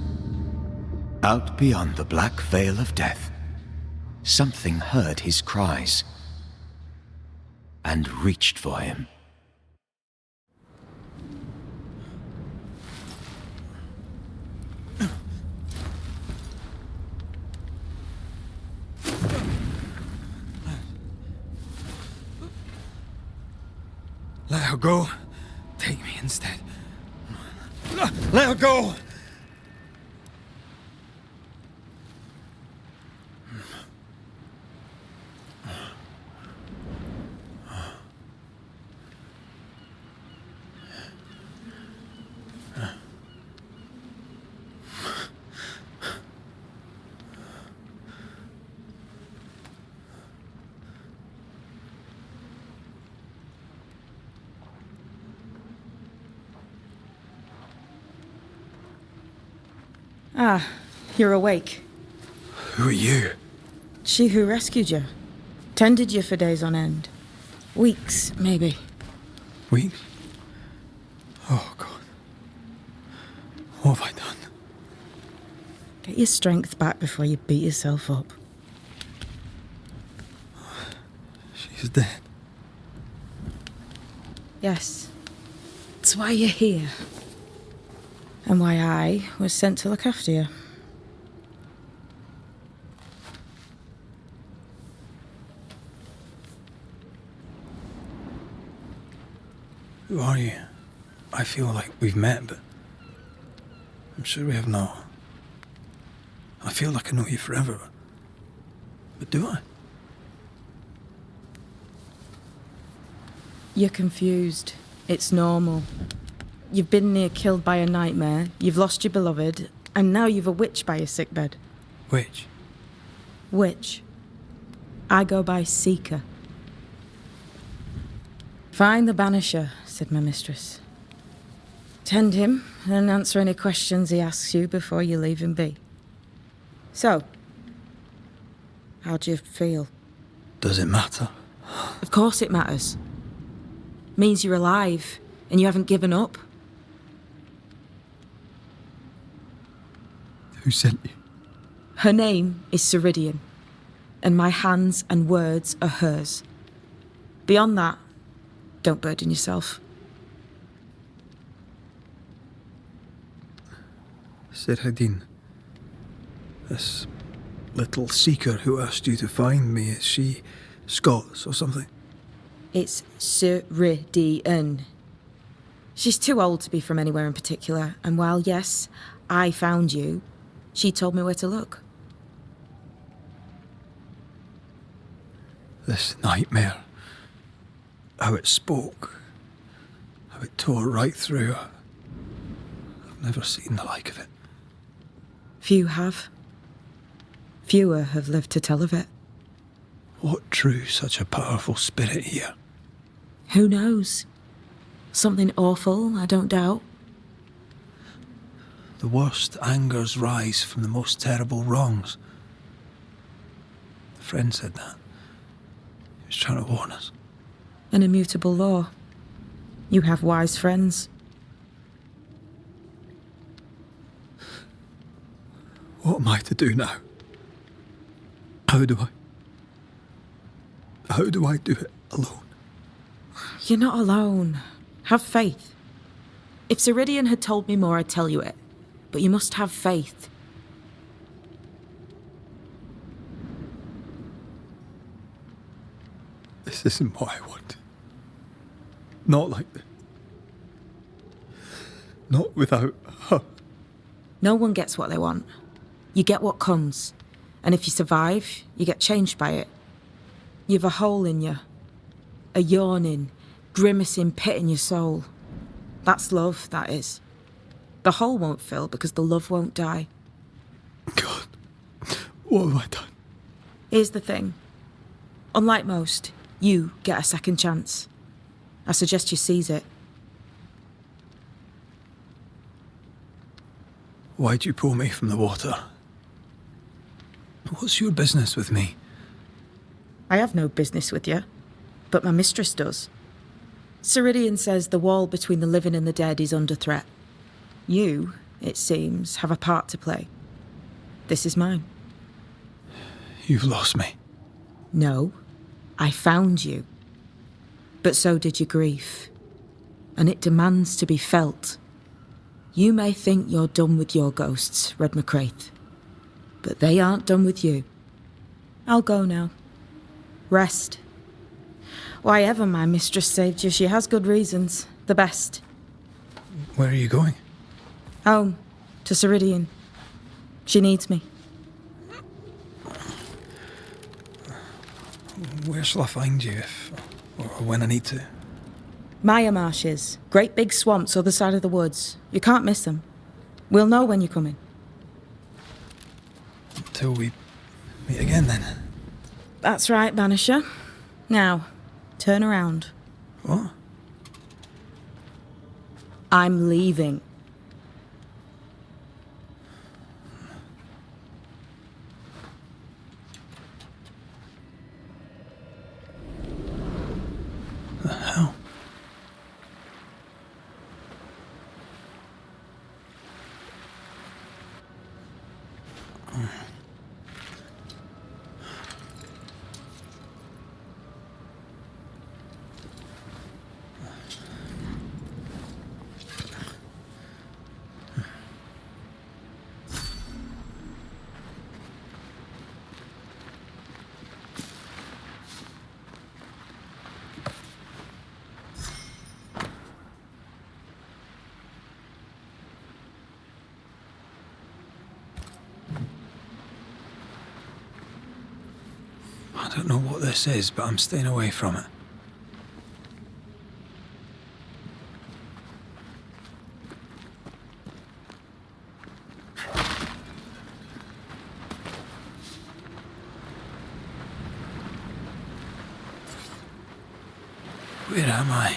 Out beyond the black veil of death, something heard his cries and reached for him. Let her go. Take me instead. Let her go! Ah, you're awake. Who are you? She who rescued you. Tended you for days on end. Weeks, maybe. Weeks? Oh, God. What have I done? Get your strength back before you beat yourself up. She's dead. Yes. That's why you're here. And why I was sent to look after you. Who are you? I feel like we've met, but I'm sure we have not. I feel like I know you forever, but do I? You're confused. It's normal. You've been near killed by a nightmare, you've lost your beloved, and now you've a witch by your sickbed. Witch? Witch. I go by Seeker. Find the Banisher, said my mistress. Tend him, and answer any questions he asks you before you leave him be. So, how do you feel? Does it matter? Of course it matters. Means you're alive, and you haven't given up. Who sent you? Her name is Ceridian, and my hands and words are hers. Beyond that, don't burden yourself. Ceridian. This little seeker who asked you to find me, is she Scots or something? It's Ceridian. She's too old to be from anywhere in particular, and while, yes, I found you, she told me where to look. This nightmare. How it spoke. How it tore right through. I've never seen the like of it. Few have. Fewer have lived to tell of it. What drew such a powerful spirit here? Who knows? Something awful, I don't doubt. The worst angers rise from the most terrible wrongs. A friend said that. He was trying to warn us. An immutable law. You have wise friends. What am I to do now? How do I do it alone? You're not alone. Have faith. If Ceridian had told me more, I'd tell you it. But you must have faith. This isn't what I want. Not like this. Not without her. No one gets what they want. You get what comes. And if you survive, you get changed by it. You've a hole in you. A yawning, grimacing pit in your soul. That's love, that is. The hole won't fill because the love won't die. God, what have I done? Here's the thing. Unlike most, you get a second chance. I suggest you seize it. Why'd you pull me from the water? What's your business with me? I have no business with you, but my mistress does. Ceridian says the wall between the living and the dead is under threat. You, it seems, have a part to play. This is mine. You've lost me. No, I found you. But so did your grief. And it demands to be felt. You may think you're done with your ghosts, Red McCraith. But they aren't done with you. I'll go now. Rest. Why ever my mistress saved you, she has good reasons. The best. Where are you going? Home. To Ceridian. She needs me. Where shall I find you if, or when I need to? Maya marshes. Great big swamps other side of the woods. You can't miss them. We'll know when you're coming. Until we meet again then. That's right, Banisher. Now, turn around. What? I'm leaving. I don't know what this is, but I'm staying away from it. Where am I?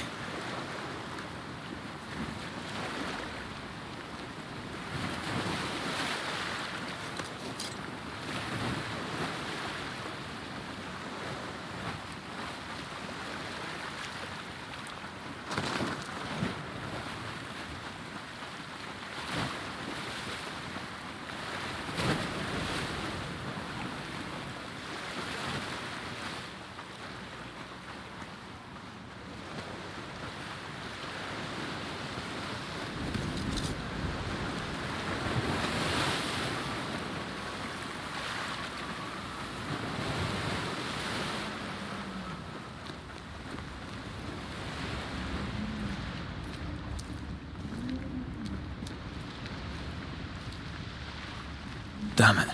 Damn it.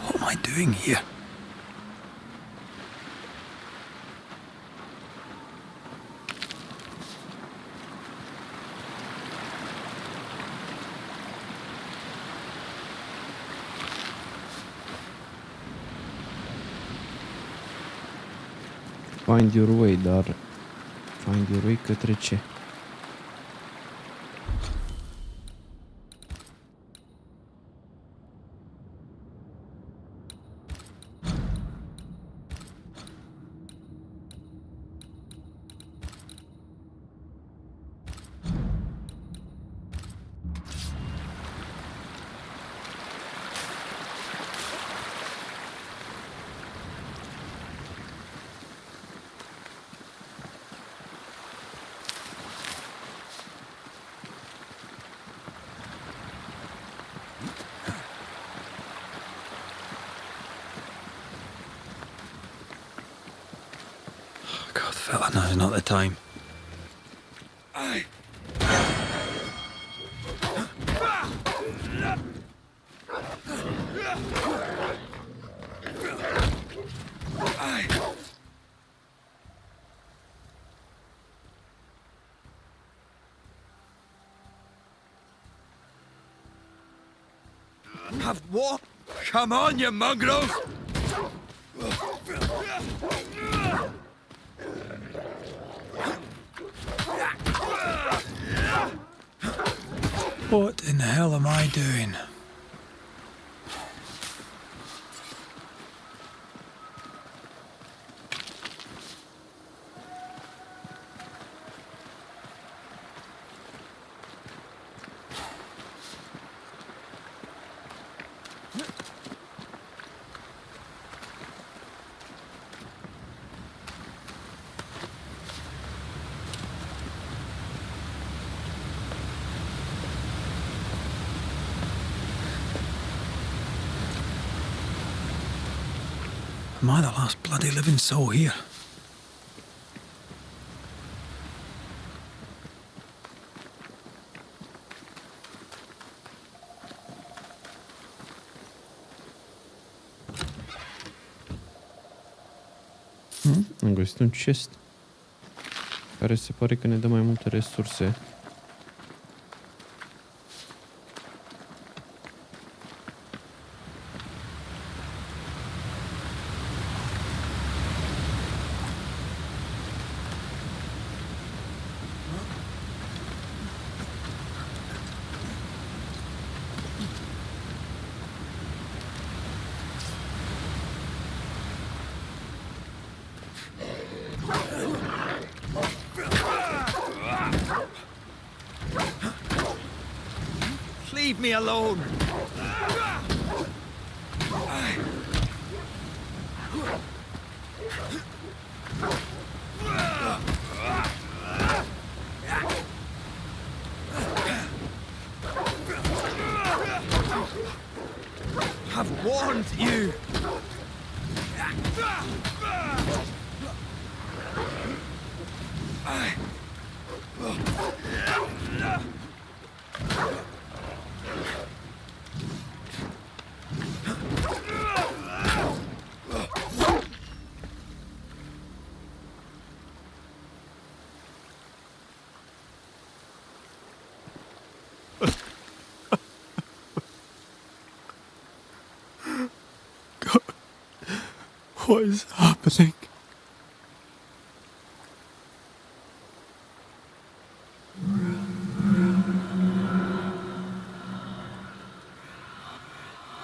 What am I doing here? Find your way, dar find your way către ce? God, fella, now's not the time. Have what? Come on, you mongrels! What in the hell am I doing? Am I the last bloody living soul here? Am găsit un chest care se pare că ne dă mai multe resurse. Leave me alone! I've warned you! What is happening?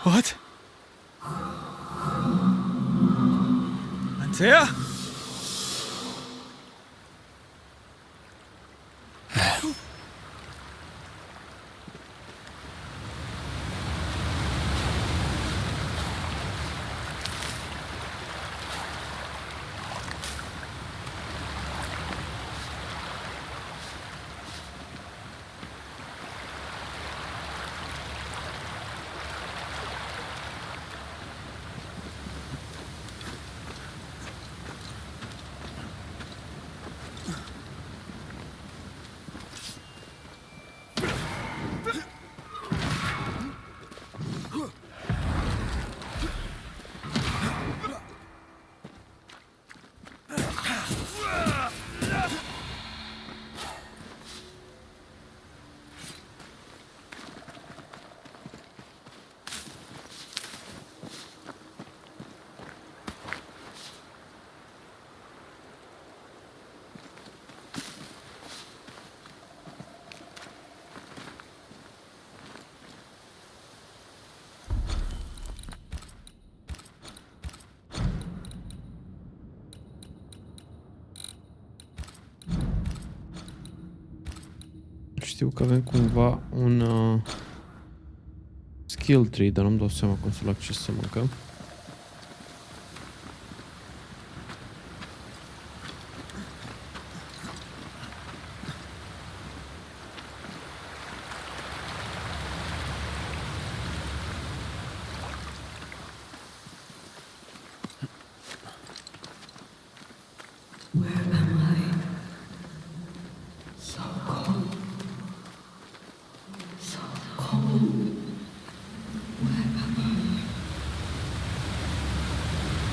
What? Antea? Știu că avem cumva un skill tree, dar nu-mi dau seama cum să-l accesăm încă.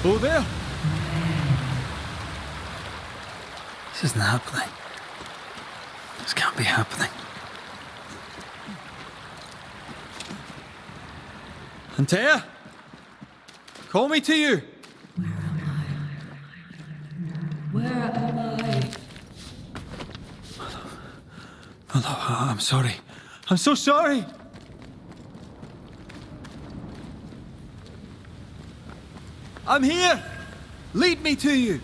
Oh, there! This isn't happening. This can't be happening. Antea? Call me to you! Where am I? Hello, I'm sorry. I'm so sorry! I'm here! Lead me to you!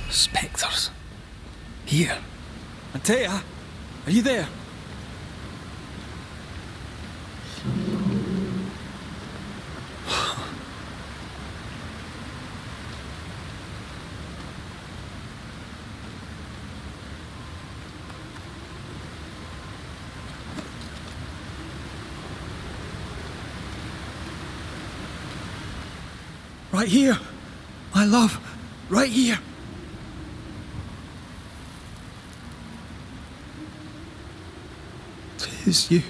Specters. Here. Antea, are you there? Right here. My love. Right here. Tis you.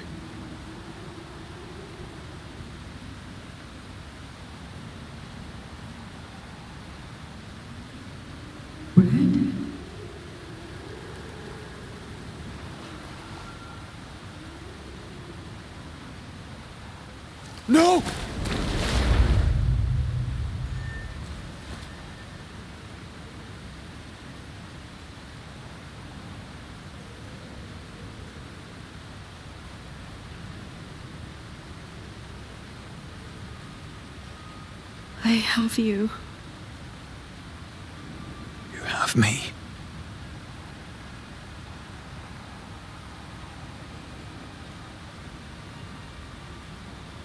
No! I have you. You have me.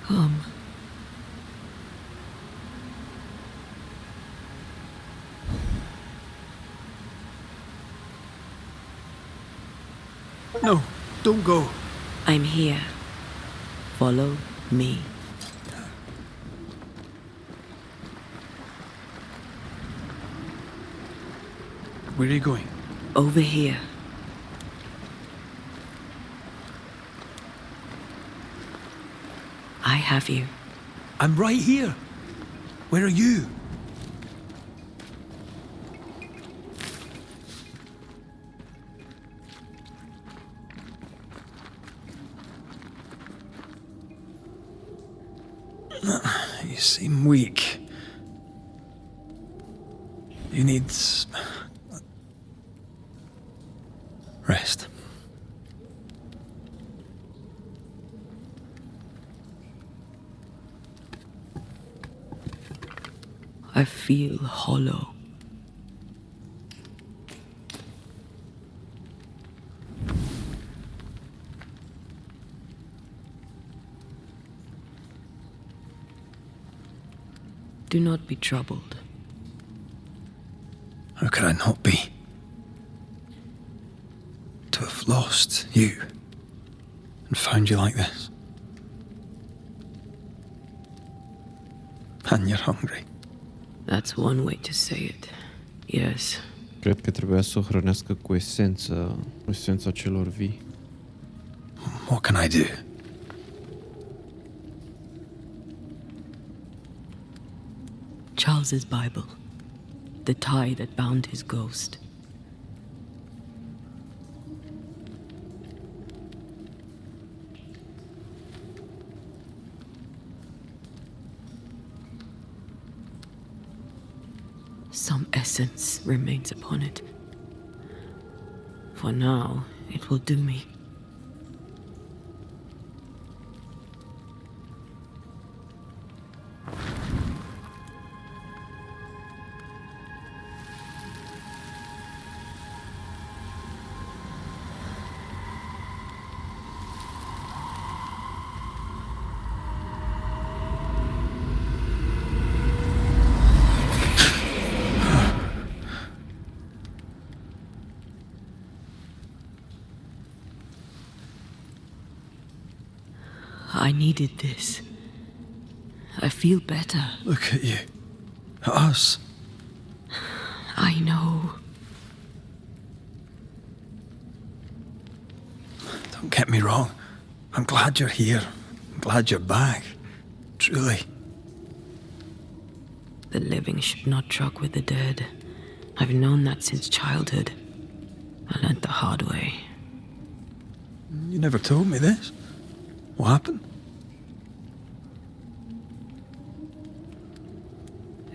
Come. No, don't go. I'm here. Follow me. Where are you going? Over here. I have you. I'm right here. Where are you? You seem weak. You need rest. I feel hollow. Do not be troubled. How could I not be? To have lost you and found you like this. And you're hungry. That's one way to say it. Yes. Cred că trebuia să o hrănească cu esența celor vii. What can I do? Charles's Bible. The tie that bound his ghost. Some essence remains upon it. For now, it will do me. I needed this. I feel better. Look at you. At us. I know. Don't get me wrong. I'm glad you're here. I'm glad you're back. Truly. The living should not truck with the dead. I've known that since childhood. I learned the hard way. You never told me this. What happened?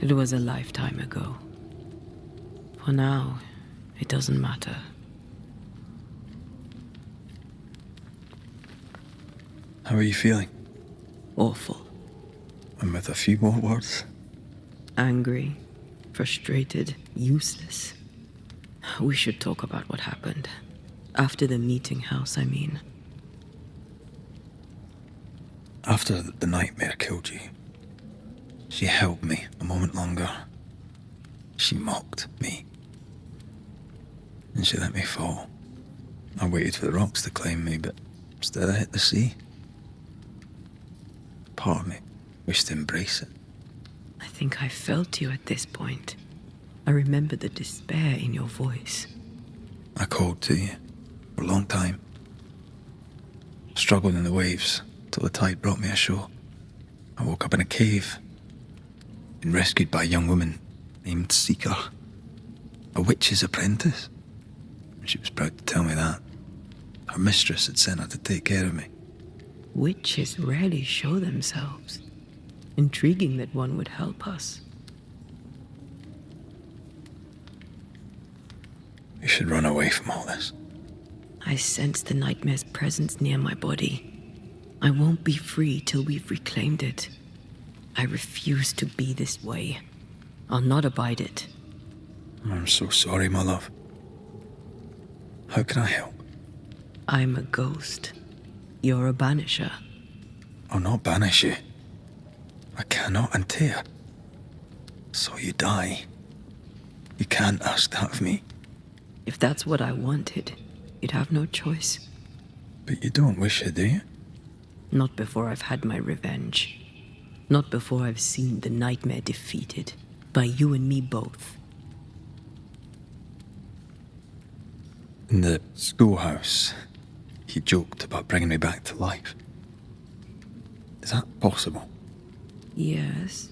It was a lifetime ago. For now, it doesn't matter. How are you feeling? Awful. And with a few more words? Angry, frustrated, useless. We should talk about what happened. After the meeting house, I mean. After the nightmare killed you, she held me a moment longer. She mocked me. And she let me fall. I waited for the rocks to claim me, but instead I hit the sea. Part of me wished to embrace it. I think I felt you at this point. I remember the despair in your voice. I called to you for a long time. Struggled in the waves till the tide brought me ashore. I woke up in a cave. Been rescued by a young woman named Seeker. A witch's apprentice. She was proud to tell me that. Her mistress had sent her to take care of me. Witches rarely show themselves. Intriguing that one would help us. We should run away from all this. I sense the nightmare's presence near my body. I won't be free till we've reclaimed it. I refuse to be this way. I'll not abide it. I'm so sorry, my love. How can I help? I'm a ghost. You're a banisher. I'll not banish you. I cannot, Antea. So you die. You can't ask that of me. If that's what I wanted, you'd have no choice. But you don't wish it, do you? Not before I've had my revenge. Not before I've seen the nightmare defeated. By you and me both. In the schoolhouse, he joked about bringing me back to life. Is that possible? Yes.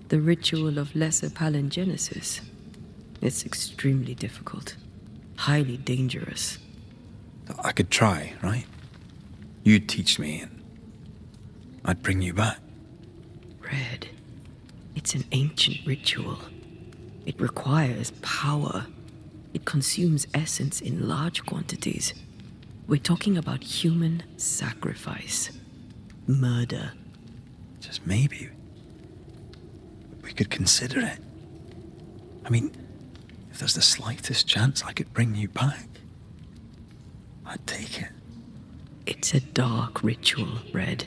The ritual of lesser palingenesis. It's extremely difficult. Highly dangerous. I could try, right? You'd teach me and I'd bring you back. Red. It's an ancient ritual. It requires power. It consumes essence in large quantities. We're talking about human sacrifice. Murder. Just maybe we could consider it. I mean, if there's the slightest chance I could bring you back, I'd take it. It's a dark ritual, Red.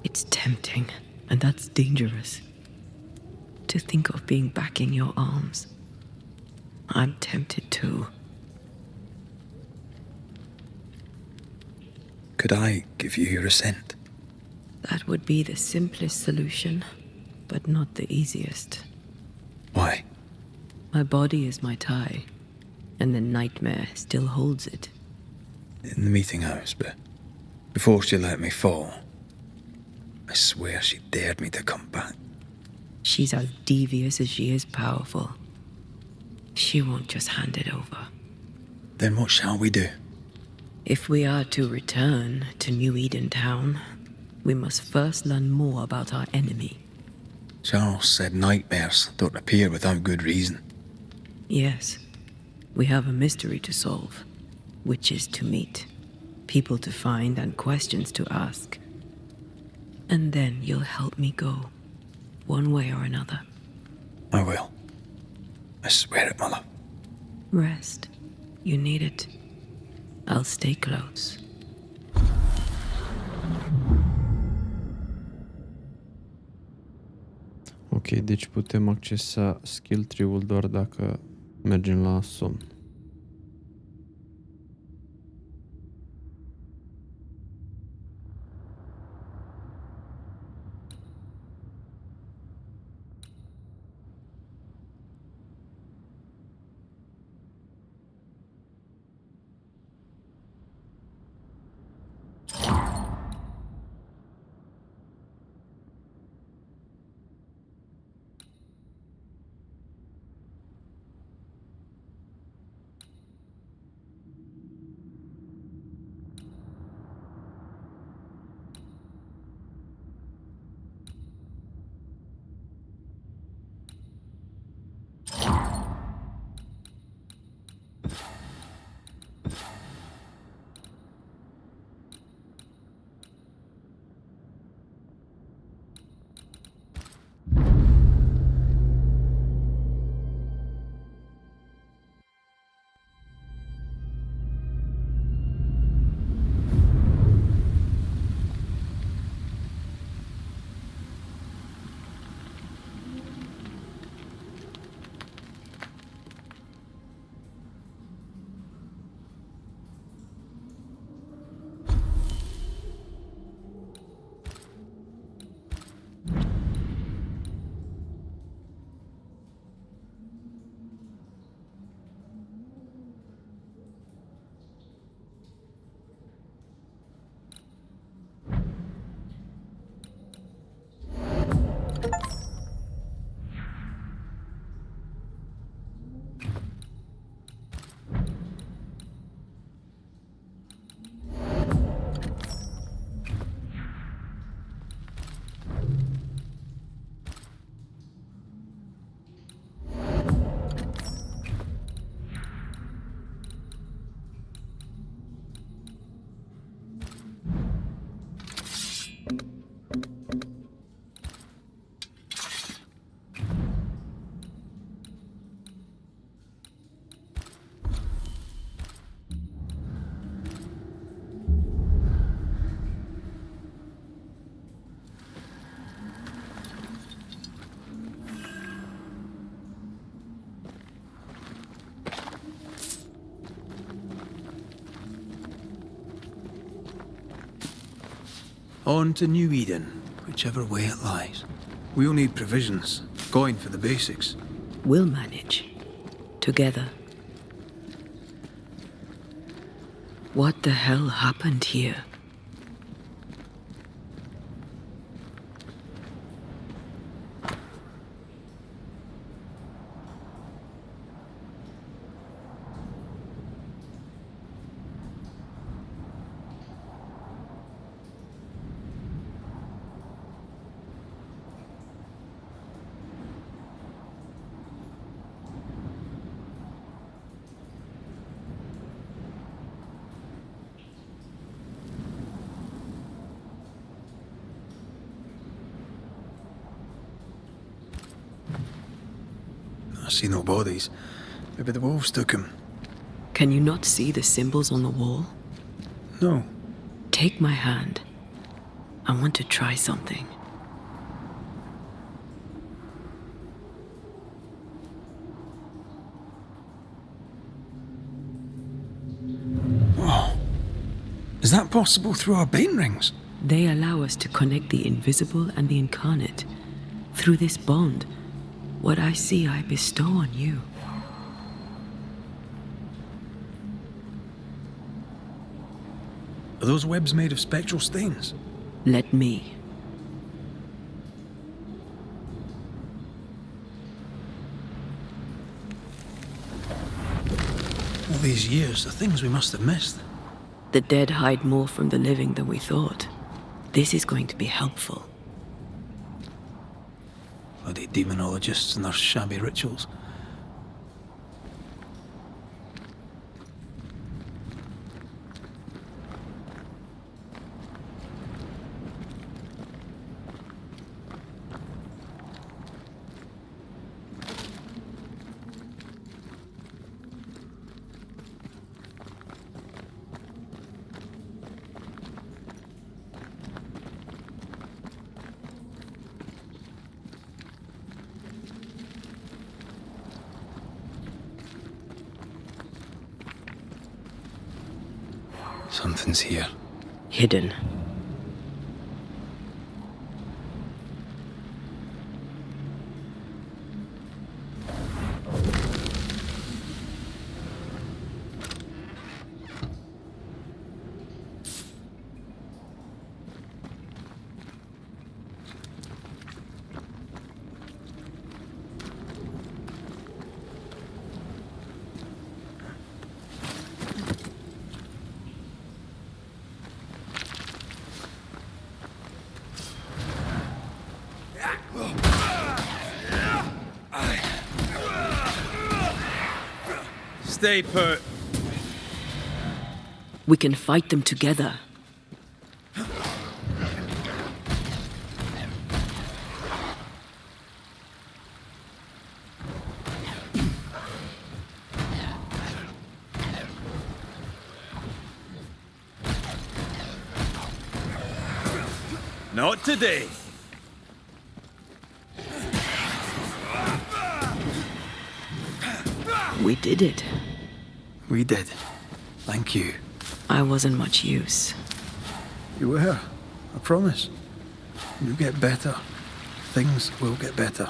It's tempting, and that's dangerous. To think of being back in your arms. I'm tempted too. Could I give you your assent? That would be the simplest solution, but not the easiest. Why? My body is my tie, and the nightmare still holds it. In the meeting house, but before she let me fall, I swear she dared me to come back. She's as devious as she is powerful. She won't just hand it over. Then what shall we do? If we are to return to New Eden Town, we must first learn more about our enemy. Charles said nightmares don't appear without good reason. Yes, we have a mystery to solve. Witches to meet, people to find, and questions to ask. And then you'll help me go, one way or another. I will. I swear it, my love. Rest. You need it. I'll stay close. Ok, deci putem accesa skill tree-ul doar dacă mergem la somn. On to New Eden, whichever way it lies. We'll need provisions, coin for the basics. We'll manage. Together. What the hell happened here? I see no bodies. Maybe the wolves took him. Can you not see the symbols on the wall? No. Take my hand. I want to try something. Oh. Is that possible through our bane rings? They allow us to connect the invisible and the incarnate. Through this bond, what I see I bestow on you. Are those webs made of spectral stains? Let me. All these years, the things we must have missed. The dead hide more from the living than we thought. This is going to be helpful. Bloody demonologists and their shabby rituals. Something's here. Hidden. Stay put. We can fight them together. Not today. We did it. We did. Thank you. I wasn't much use. You were. I promise. You'll get better. Things will get better.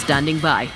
Standing by.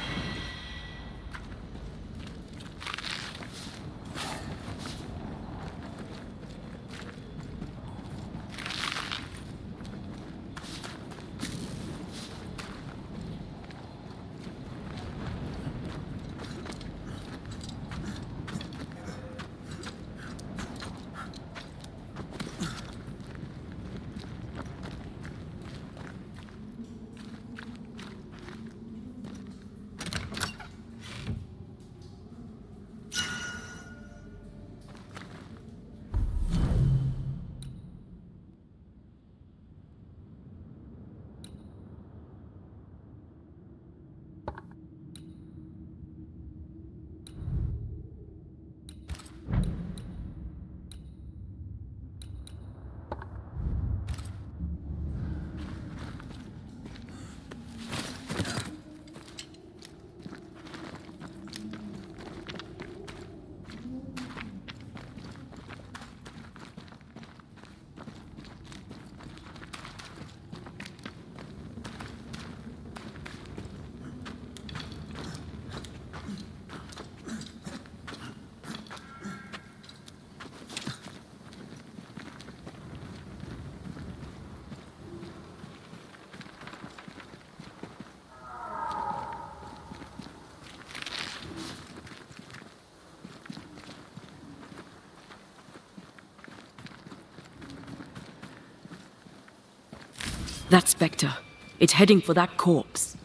That spectre. It's heading for that corpse.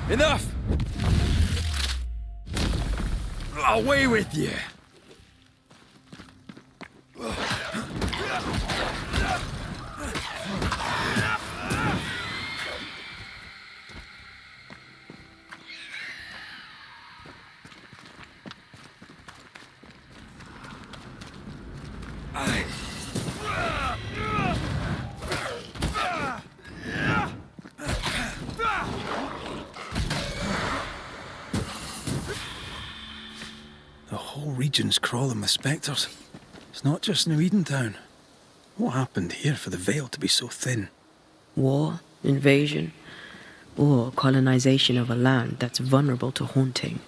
Enough! Away with you! The whole region's crawling with specters. It's not just New Edentown. What happened here for the veil to be so thin? War, invasion, or colonization of a land that's vulnerable to haunting.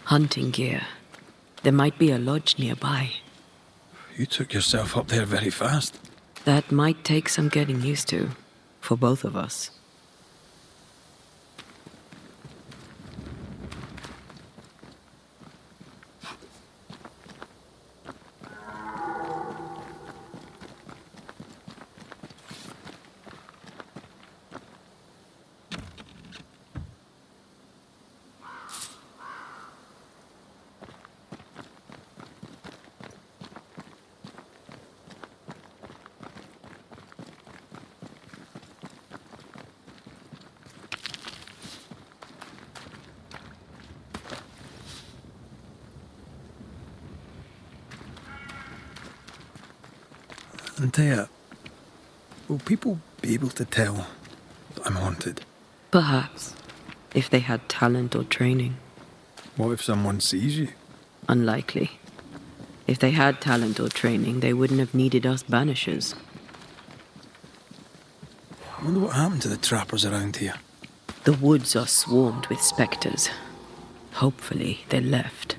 Hunting gear. There might be a lodge nearby. You took yourself up there very fast. That might take some getting used to, for both of us. Antea, will people be able to tell that I'm haunted? Perhaps, if they had talent or training. What if someone sees you? Unlikely. If they had talent or training, they wouldn't have needed us Banishers. I wonder what happened to the trappers around here. The woods are swarmed with specters. Hopefully, they left.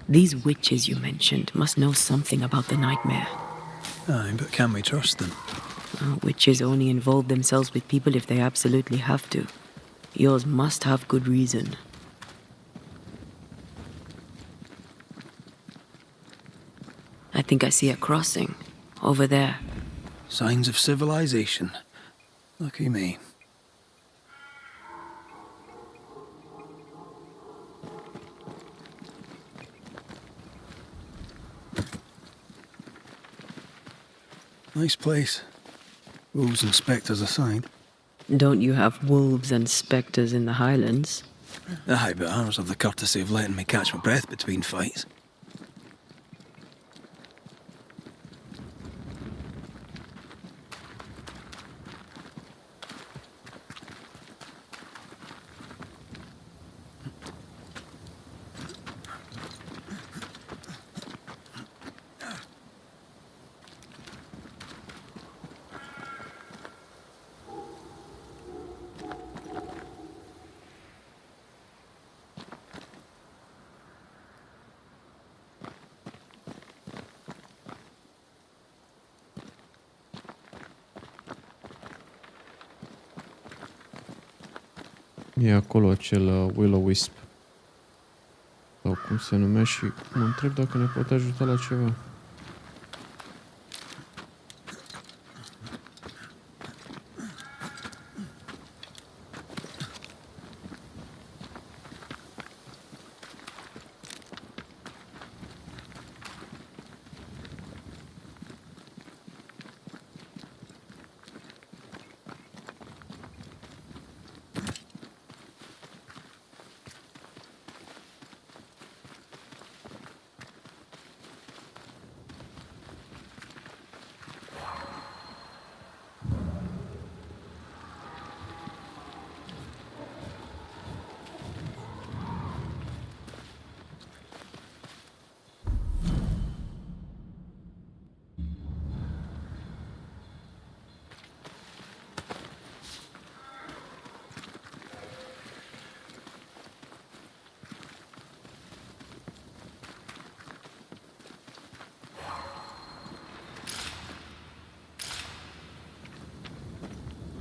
These witches you mentioned must know something about the nightmare. Aye, but can we trust them? Witches only involve themselves with people if they absolutely have to. Yours must have good reason. I think I see a crossing. Over there. Signs of civilization. Lucky me. Nice place. Wolves and spectres aside. Don't you have wolves and specters in the Highlands? Aye, but ours have the courtesy of letting me catch my breath between fights. E acolo acel will-o-wisp. Sau cum se numea și mă întreb dacă ne poate ajuta la ceva.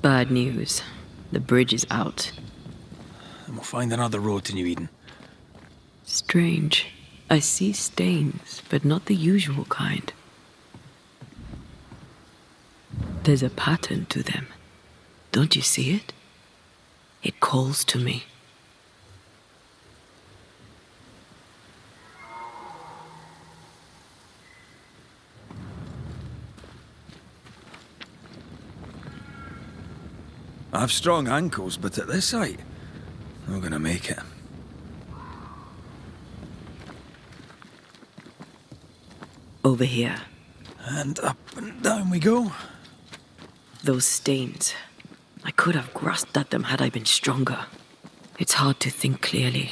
Bad news. The bridge is out. And we'll find another road to New Eden. Strange. I see stains, but not the usual kind. There's a pattern to them. Don't you see it? It calls to me. I've strong ankles, but at this height, I'm not gonna make it. Over here. And up and down we go. Those stains. I could have grasped at them had I been stronger. It's hard to think clearly.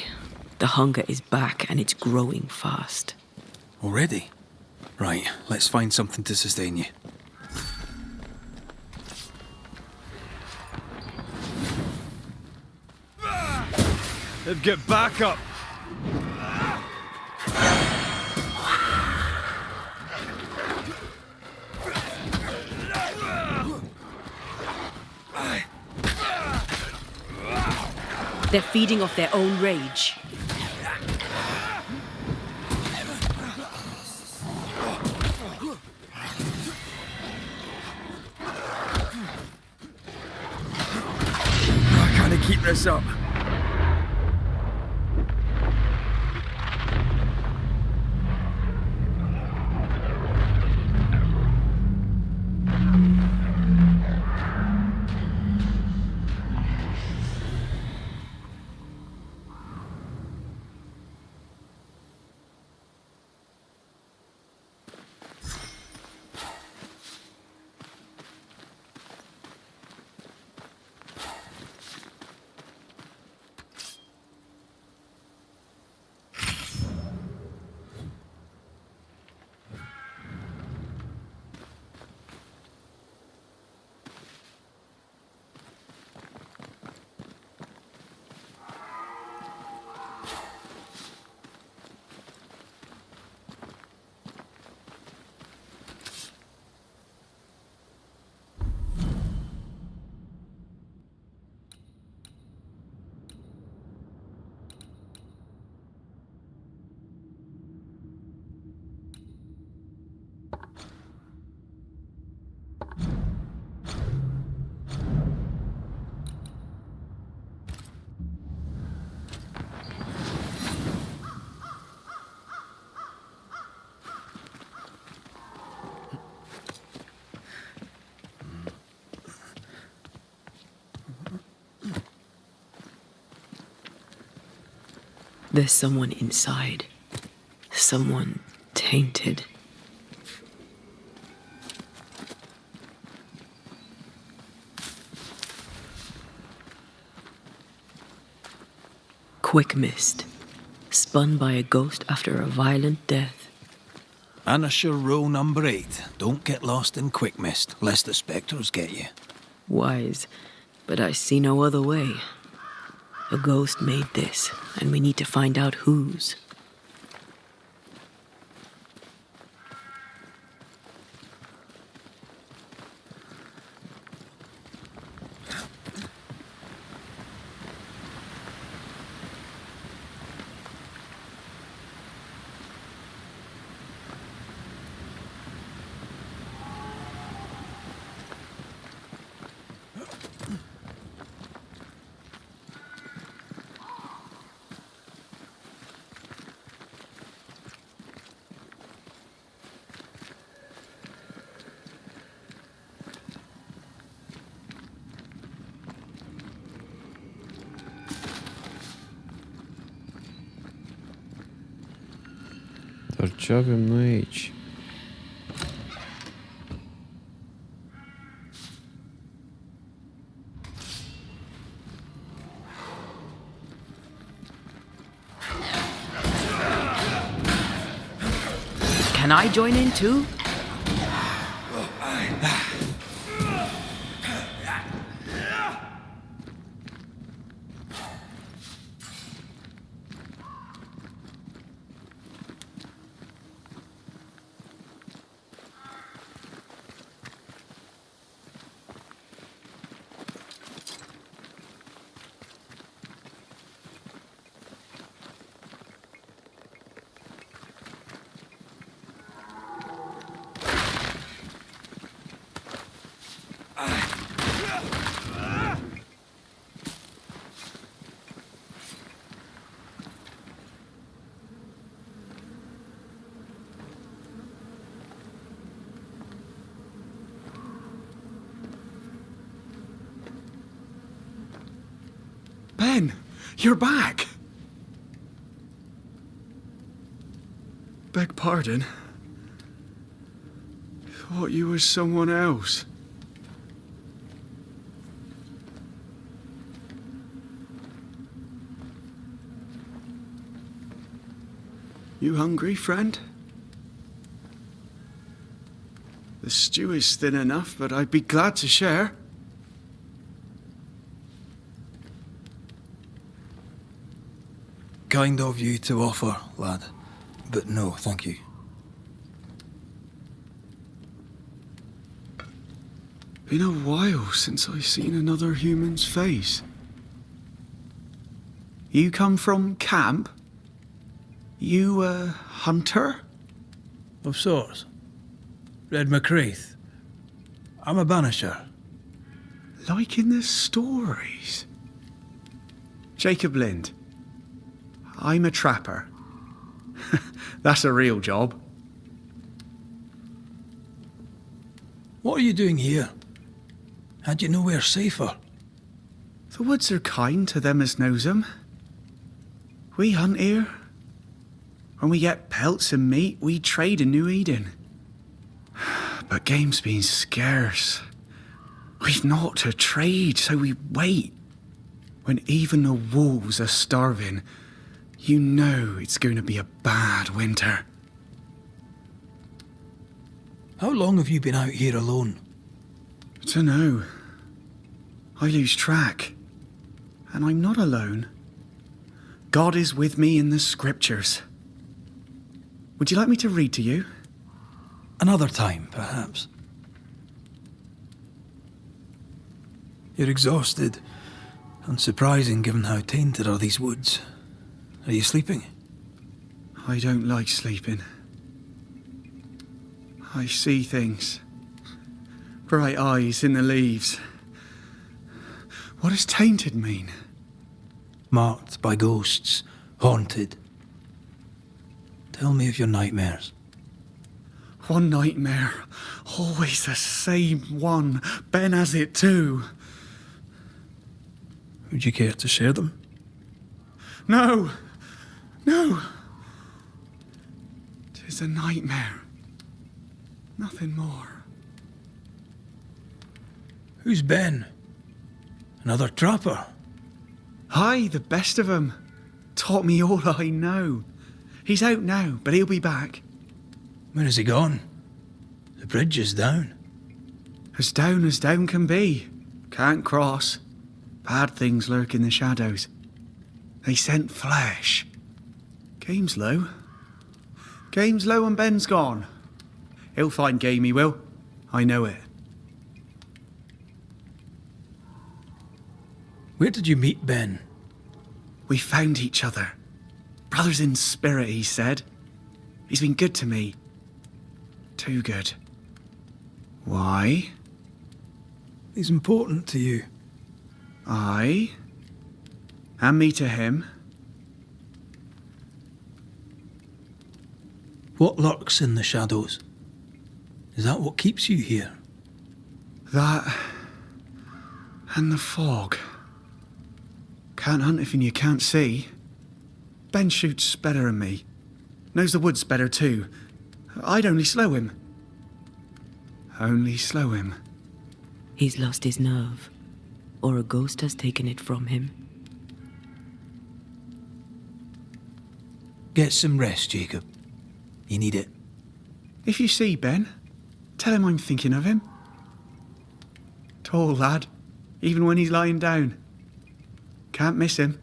The hunger is back and it's growing fast. Already? Right, let's find something to sustain you. They'd get back up. They're feeding off their own rage. I can't keep this up. There's someone inside. Someone tainted. Quick mist. Spun by a ghost after a violent death. Banisher row number 8. Don't get lost in quick mist, lest the specters get you. Wise, but I see no other way. A ghost made this, and we need to find out whose. Dar ce avem noi aici? Can I join in too? Ben, you're back. Beg pardon. Thought you was someone else. You hungry, friend? The stew is thin enough, but I'd be glad to share. Kind of you to offer, lad. But no, thank you. Been a while since I've seen another human's face. You come from camp? You a hunter? Of sorts. Red Raith. I'm a banisher. Like in the stories. Jacob Lind. I'm a trapper. That's a real job. What are you doing here? Had you nowhere safer? The woods are kind to them as knows 'em. We hunt here. When we get pelts and meat, we trade in New Eden. But game's been scarce. We've naught to trade, so we wait. When even the wolves are starving, you know it's going to be a bad winter. How long have you been out here alone? Dunno. I lose track. And I'm not alone. God is with me in the scriptures. Would you like me to read to you? Another time, perhaps. You're exhausted. Unsurprising given how tainted are these woods. Are you sleeping? I don't like sleeping. I see things. Bright eyes in the leaves. What does tainted mean? Marked by ghosts. Haunted. Tell me of your nightmares. One nightmare. Always the same one. Ben has it too. Would you care to share them? No! No! 'Tis a nightmare. Nothing more. Who's Ben? Another trapper? Aye, the best of 'em. Taught me all I know. He's out now, but he'll be back. Where has he gone? The bridge is down. As down can be. Can't cross. Bad things lurk in the shadows. They scent flesh. Game's low. Game's low and Ben's gone. He'll find game, he will. I know it. Where did you meet Ben? We found each other. Brothers in spirit, he said. He's been good to me. Too good. Why? He's important to you. Aye. And me to him. What lurks in the shadows? Is that what keeps you here? That and the fog. Can't hunt if you can't see. Ben shoots better than me. Knows the woods better too. I'd only slow him. Only slow him. He's lost his nerve, or a ghost has taken it from him. Get some rest, Jacob. You need it. If you see Ben, tell him I'm thinking of him. Tall lad, even when he's lying down. Can't miss him.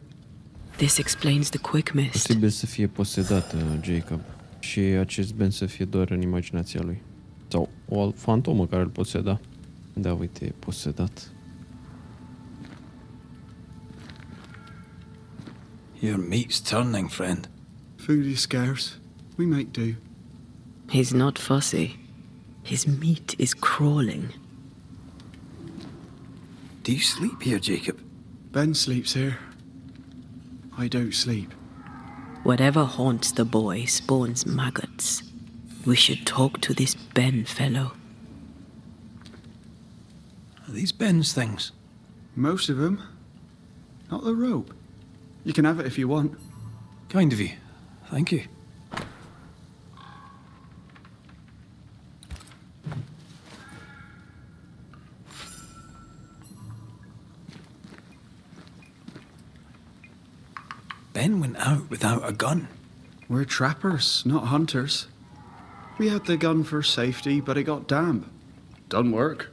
This explains the quick mist. Posibil să fie posedat, Jacob. Și acest Ben să fie doar în imaginația lui. Sau o fantomă care îl poseda. Da, uite, e posedat. Your meat's turning, friend. Food is scarce. We make do. He's not fussy. His meat is crawling. Do you sleep here, Jacob? Ben sleeps here. I don't sleep. Whatever haunts the boy spawns maggots. We should talk to this Ben fellow. Are these Ben's things? Most of them. Not the rope. You can have it if you want. Kind of you. Thank you. Ben went out without a gun. We're trappers, not hunters. We had the gun for safety, but it got damp. Done work.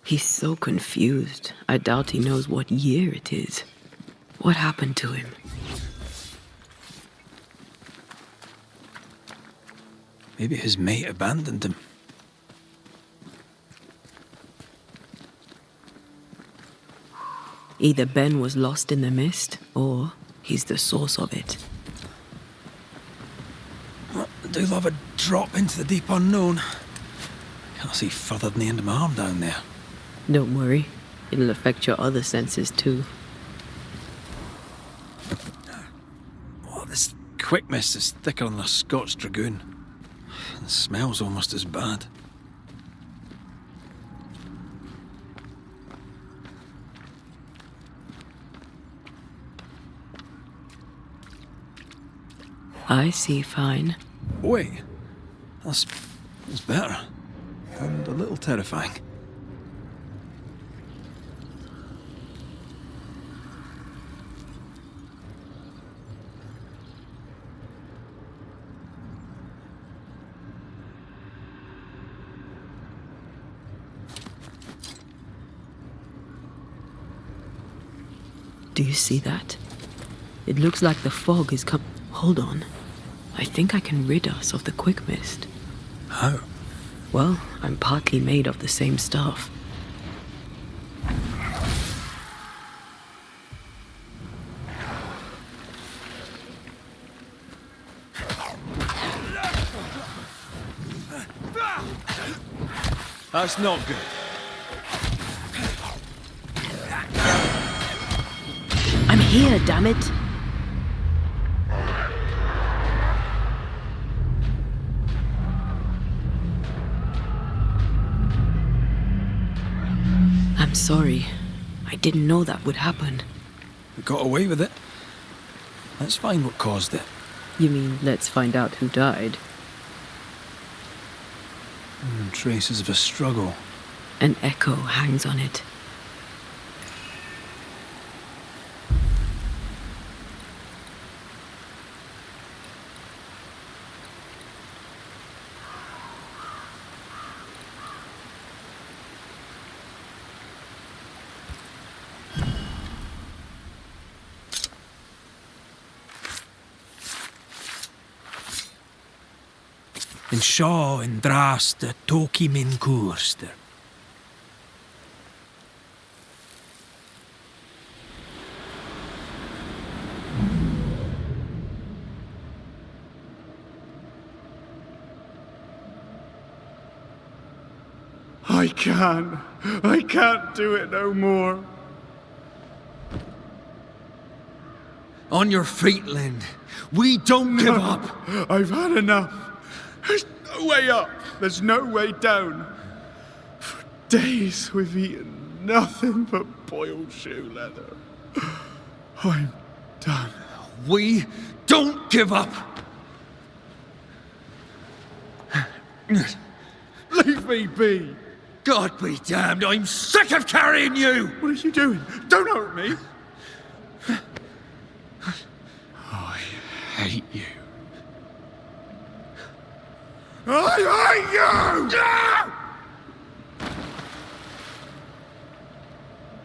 He's so confused. I doubt he knows what year it is. What happened to him? Maybe his mate abandoned him. Either Ben was lost in the mist, or he's the source of it. Well, I do love a drop into the deep unknown. Can't see further than the end of my arm down there. Don't worry, it'll affect your other senses too. Oh, this quick mist is thicker than a Scots dragoon. And smells almost as bad. I see fine. Wait, that's better. And a little terrifying. Do you see that? It looks like the fog is come. Hold on. I think I can rid us of the quick mist. How? Well, I'm partly made of the same stuff. That's not good. here, damn it! I'm sorry. I didn't know that would happen. We got away with it. Let's find what caused it. You mean, let's find out who died? Traces of a struggle. An echo hangs on it. In Shaw and Draste Toki Min Koerster. I can't do it no more. On your feet, Lind. We don't give up. I've had enough. There's no way up. There's no way down. For days we've eaten nothing but boiled shoe leather. I'm done. We don't give up. Leave me be. God be damned, I'm sick of carrying you! What are you doing? Don't hurt me. I hate you. I hate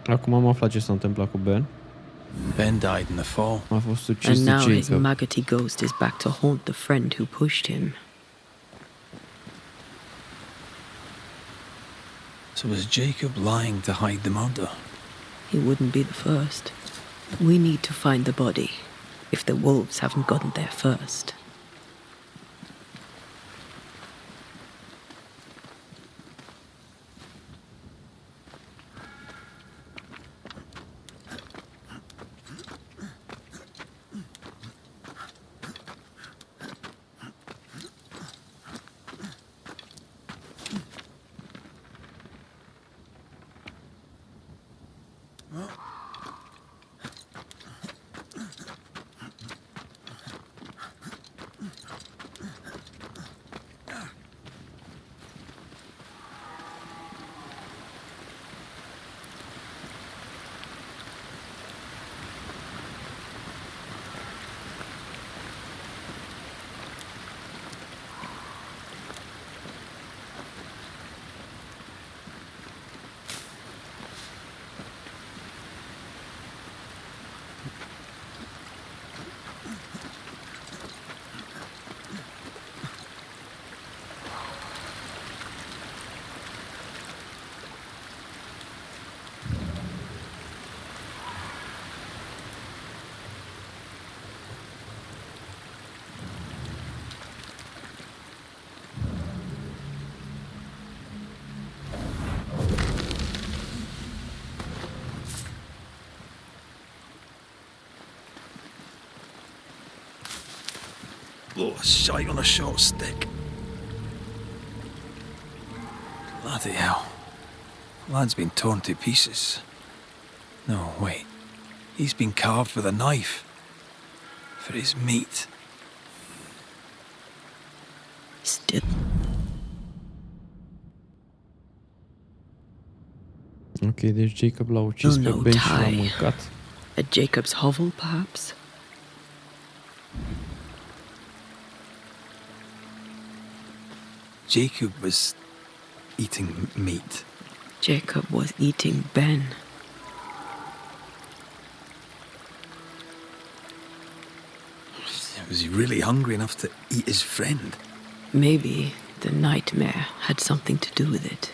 you! Acum am aflat ce s-a întâmplat cu Ben. Ben died in the fall. A fost ucis And de now his Jacob. maggoty ghost is back to haunt the friend who pushed him. So was Jacob lying to hide the murder? He wouldn't be the first. We need to find the body, if the wolves haven't gotten there first. Blow a shite on a short stick. Bloody hell. Lad's been torn to pieces. No, wait. He's been carved with a knife. For his meat. Still. Ok, deci Jacob l-a ucis pe Ben și l-a mâncat. At Jacob's hovel, perhaps? Jacob was eating meat. Jacob was eating Ben. Was he really hungry enough to eat his friend? Maybe the nightmare had something to do with it.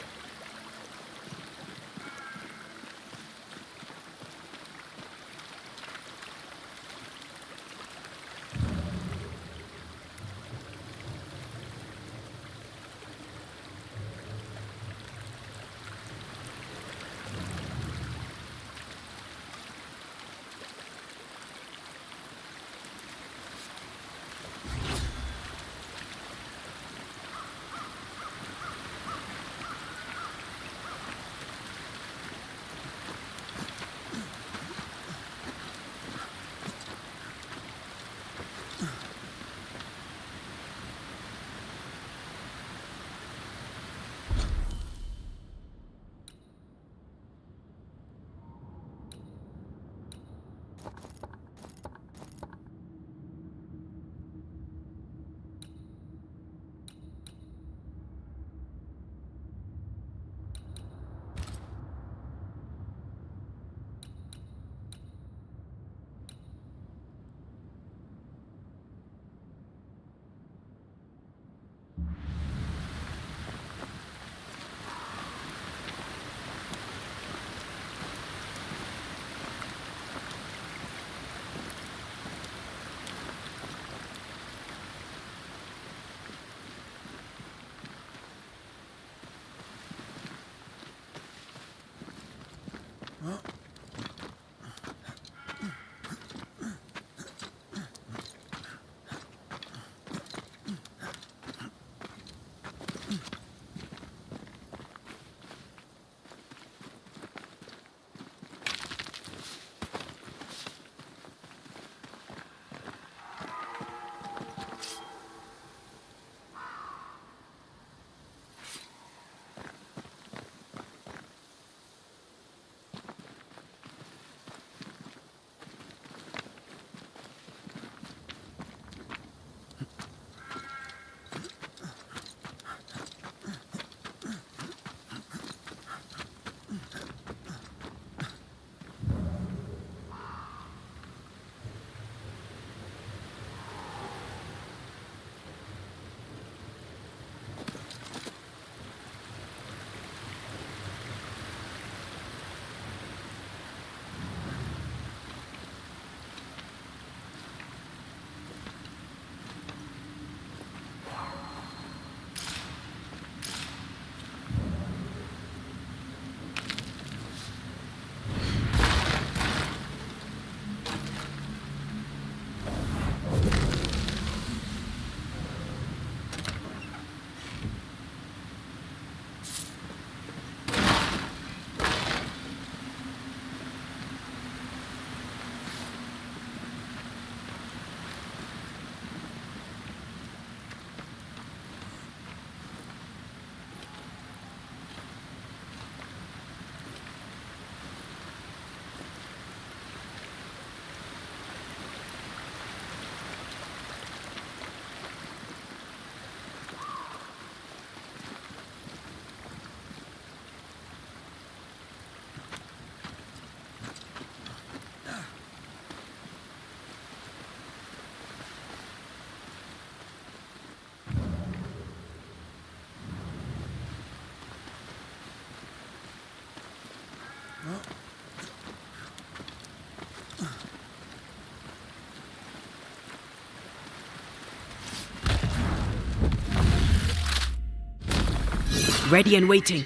Ready and waiting.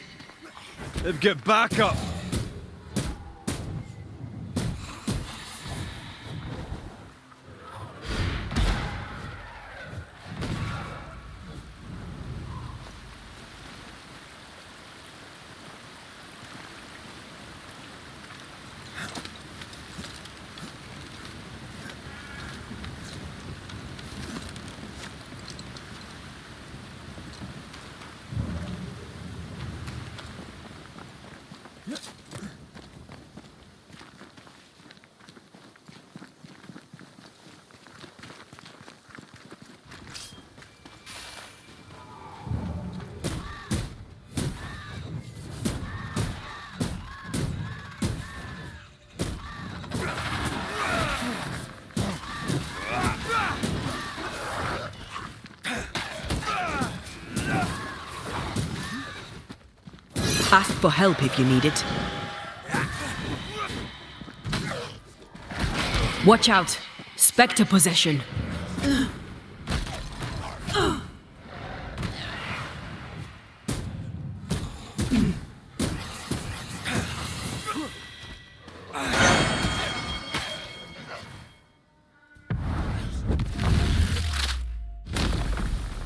They've got backup. Ask for help if you need it. Watch out! Spectre possession.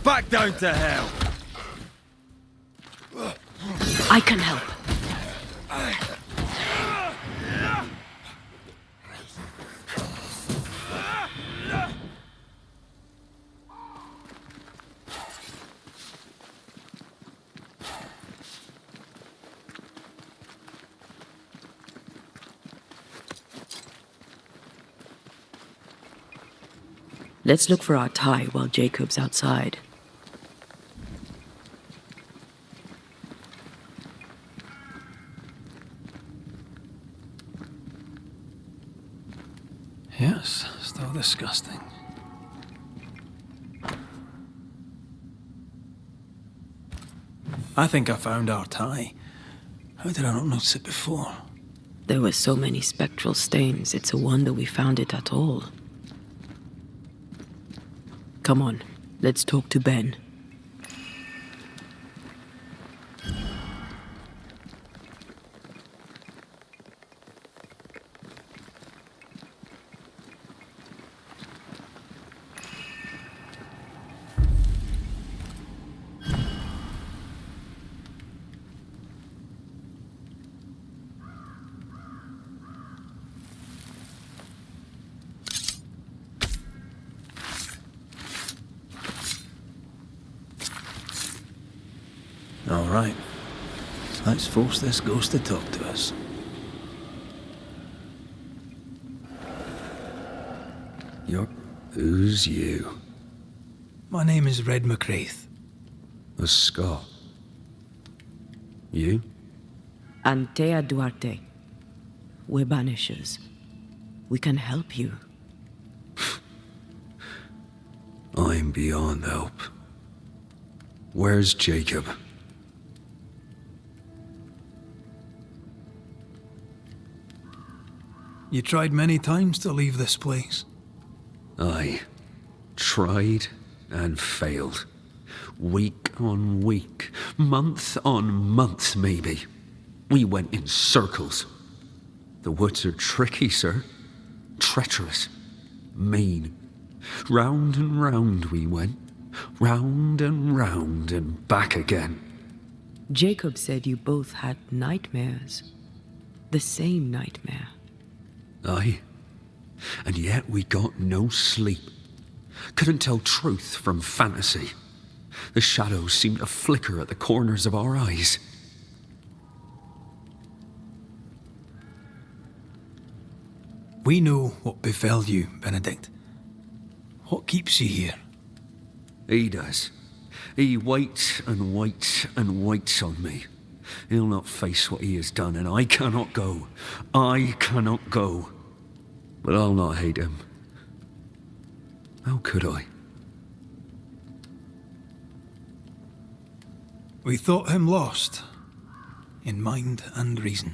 Back down to hell. I can help. Let's look for our tie while Jacob's outside. Yes, still disgusting. I think I found our tie. How did I not notice it before? There were so many spectral stains, it's a wonder we found it at all. Come on, let's talk to Ben. right. Let's force this ghost to talk to us. Who's you? My name is Red McRaith. A Scot. You? Antea Duarte. We're Banishers. We can help you. I'm beyond help. Where's Jacob? You tried many times to leave this place. I tried and failed. Week on week, month on month, maybe. We went in circles. The woods are tricky, sir. Treacherous. Mean. Round and round we went. Round and back again. Jacob said you both had nightmares. The same nightmare. Aye. And yet we got no sleep. Couldn't tell truth from fantasy. The shadows seemed to flicker at the corners of our eyes. We know what befell you, Benedict. What keeps you here? He does. He waits and waits and waits on me. He'll not face what he has done, and I cannot go. I cannot go. But I'll not hate him. How could I? We thought him lost, in mind and reason.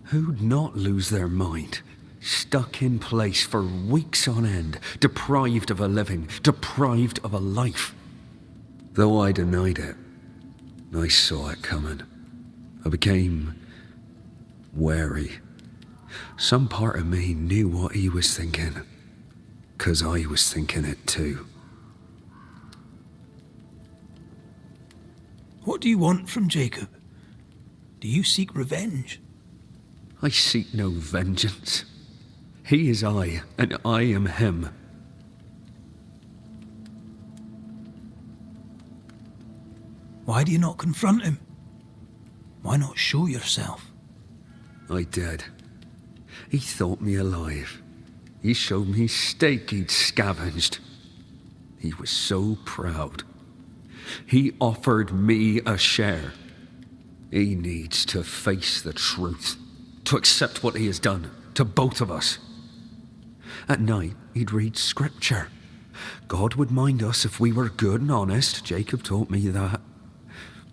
Who'd not lose their mind? Stuck in place for weeks on end, deprived of a living, deprived of a life. Though I denied it, I saw it coming. I became wary. Some part of me knew what he was thinking, 'cause I was thinking it too. What do you want from Jacob? Do you seek revenge? I seek no vengeance. He is I, and I am him. Why do you not confront him? Why not show yourself? I did. He thought me alive. He showed me steak he'd scavenged. He was so proud. He offered me a share. He needs to face the truth, to accept what he has done to both of us. At night, he'd read scripture. God would mind us if we were good and honest. Jacob taught me that.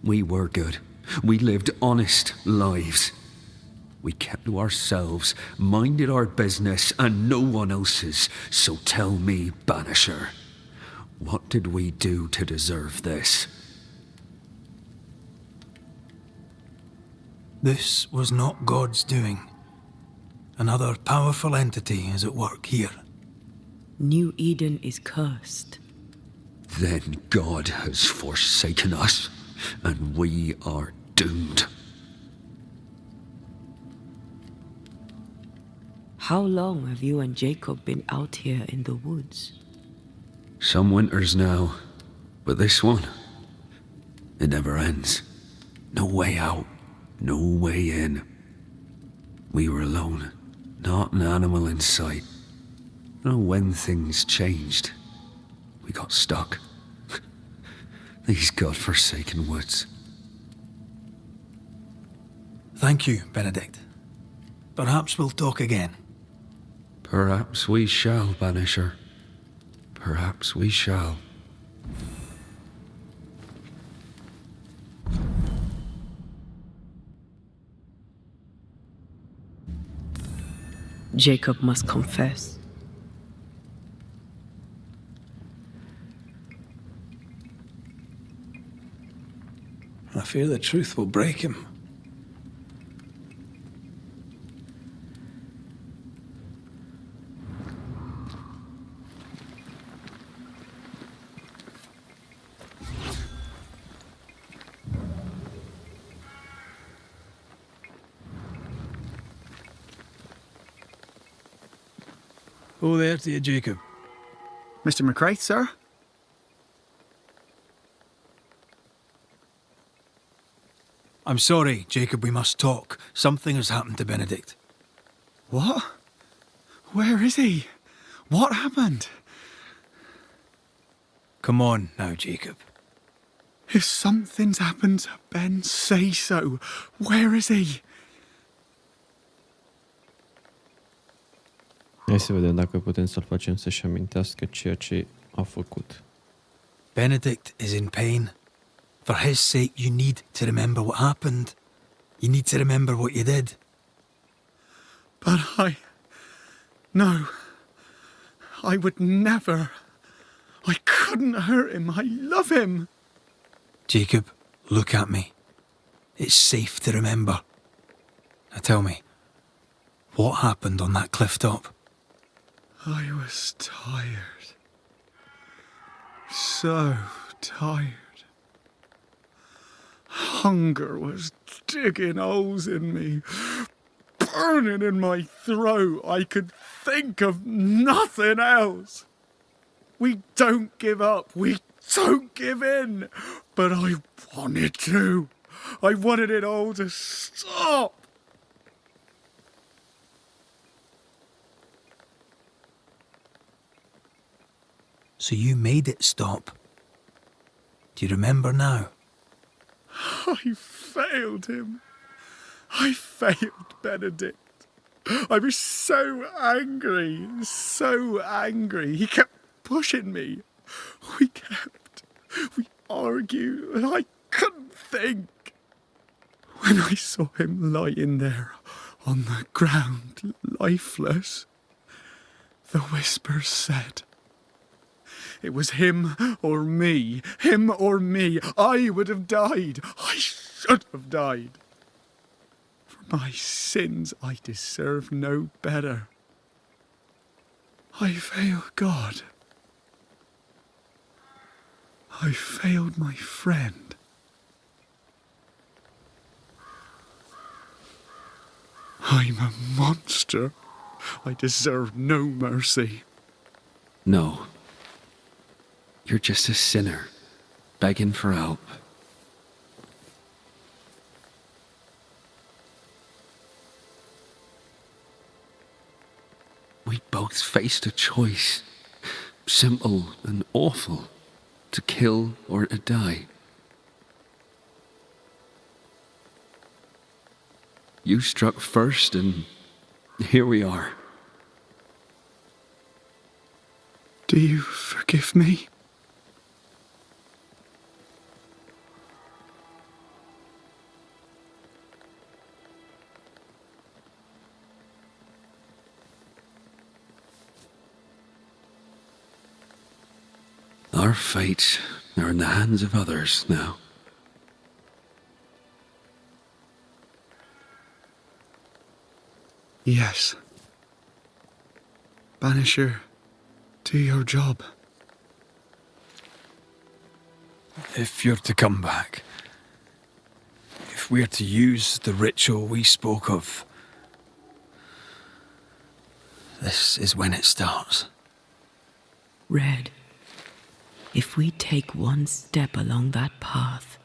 We were good. We lived honest lives. We kept to ourselves, minded our business and no one else's. So tell me, Banisher, what did we do to deserve this? This was not God's doing. Another powerful entity is at work here. New Eden is cursed. Then God has forsaken us, and we are doomed. How long have you and Jacob been out here in the woods? Some winters now, but this one, it never ends. No way out, no way in. We were alone, not an animal in sight. Oh, when things changed, we got stuck. These God-forsaken woods. Thank you, Benedict. Perhaps we'll talk again. Perhaps we shall, Banisher. Perhaps we shall. Jacob must confess. I fear the truth will break him. Oh, there to you, Jacob. Mr. McRaith, sir? I'm sorry, Jacob, we must talk. Something has happened to Benedict. What? Where is he? What happened? Come on now, Jacob. If something's happened to Ben, say so. Where is he? Hai să vedem dacă putem să-l facem să-și amintească ceea ce a făcut. Benedict is in pain. For his sake, you need to remember what happened. You need to remember what you did. But No. I would never. I couldn't hurt him. I love him. Jacob, look at me. It's safe to remember. Now tell me, what happened on that cliff top? I was tired. So tired. Hunger was digging holes in me, burning in my throat. I could think of nothing else. We don't give up. We don't give in. But I wanted to. I wanted it all to stop. So you made it stop. Do you remember now? I failed him. I failed Benedict. I was so angry, so angry. He kept pushing me. We argued, and I couldn't think. When I saw him lying there on the ground, lifeless, the whispers said, it was him or me. Him or me. I would have died. I should have died. For my sins, I deserve no better. I failed God. I failed my friend. I'm a monster. I deserve no mercy. No. You're just a sinner, begging for help. We both faced a choice, simple and awful, to kill or to die. You struck first, and here we are. Do you forgive me? Our fates are in the hands of others now. Yes. Banisher, do your job. If you're to come back, if we're to use the ritual we spoke of, this is when it starts. Red, if we take one step along that path...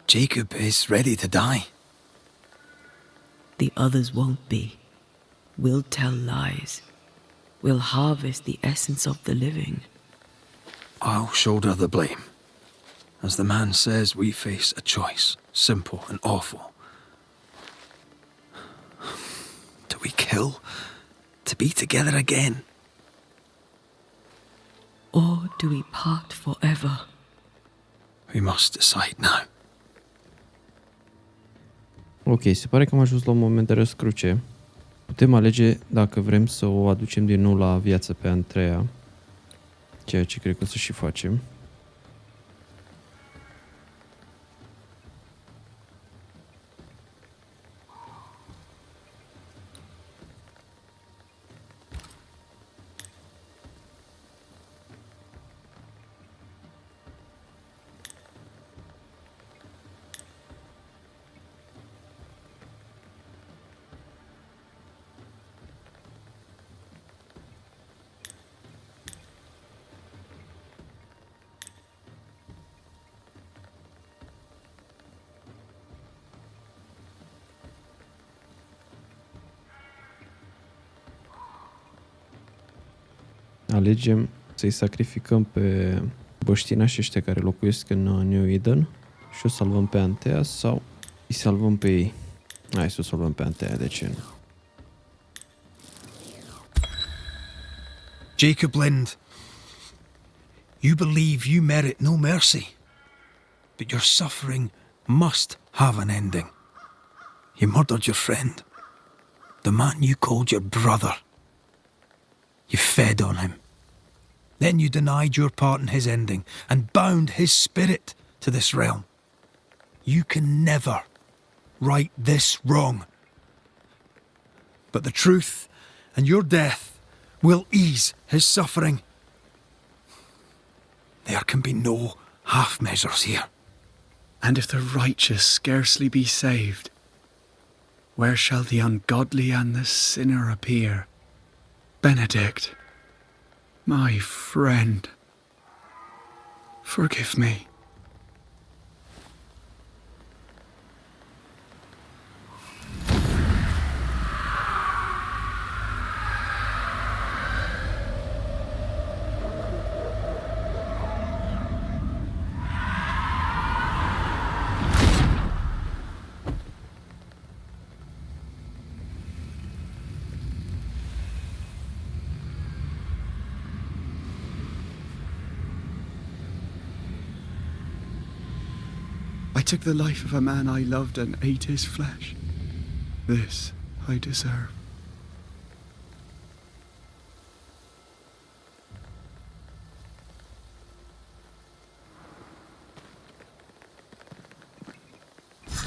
Jacob is ready to die. The others won't be. We'll tell lies. We'll harvest the essence of the living. I'll shoulder the blame. As the man says, we face a choice, simple and awful. Do we kill to be together again? Or do we part forever? We must decide now. Ok, se pare că am ajuns la un moment de răscruce. Putem alege dacă vrem să o aducem din nou la viață pe Antea, ceea ce cred că o să și facem. Alegem să-i sacrificăm pe băștinașii ăștia care locuiesc în New Eden și o salvăm pe Antea sau îi salvăm pe ei. Hai să o salvăm pe Antea, de ce nu? Jacob Lind, you believe you merit no mercy, but your suffering must have an ending. You murdered your friend, the man you called your brother. You fed on him. Then you denied your part in his ending and bound his spirit to this realm. You can never right this wrong. But the truth and your death will ease his suffering. There can be no half measures here. And if the righteous scarcely be saved, where shall the ungodly and the sinner appear? Benedict, my friend, forgive me. I took the life of a man I loved and ate his flesh. This I deserve.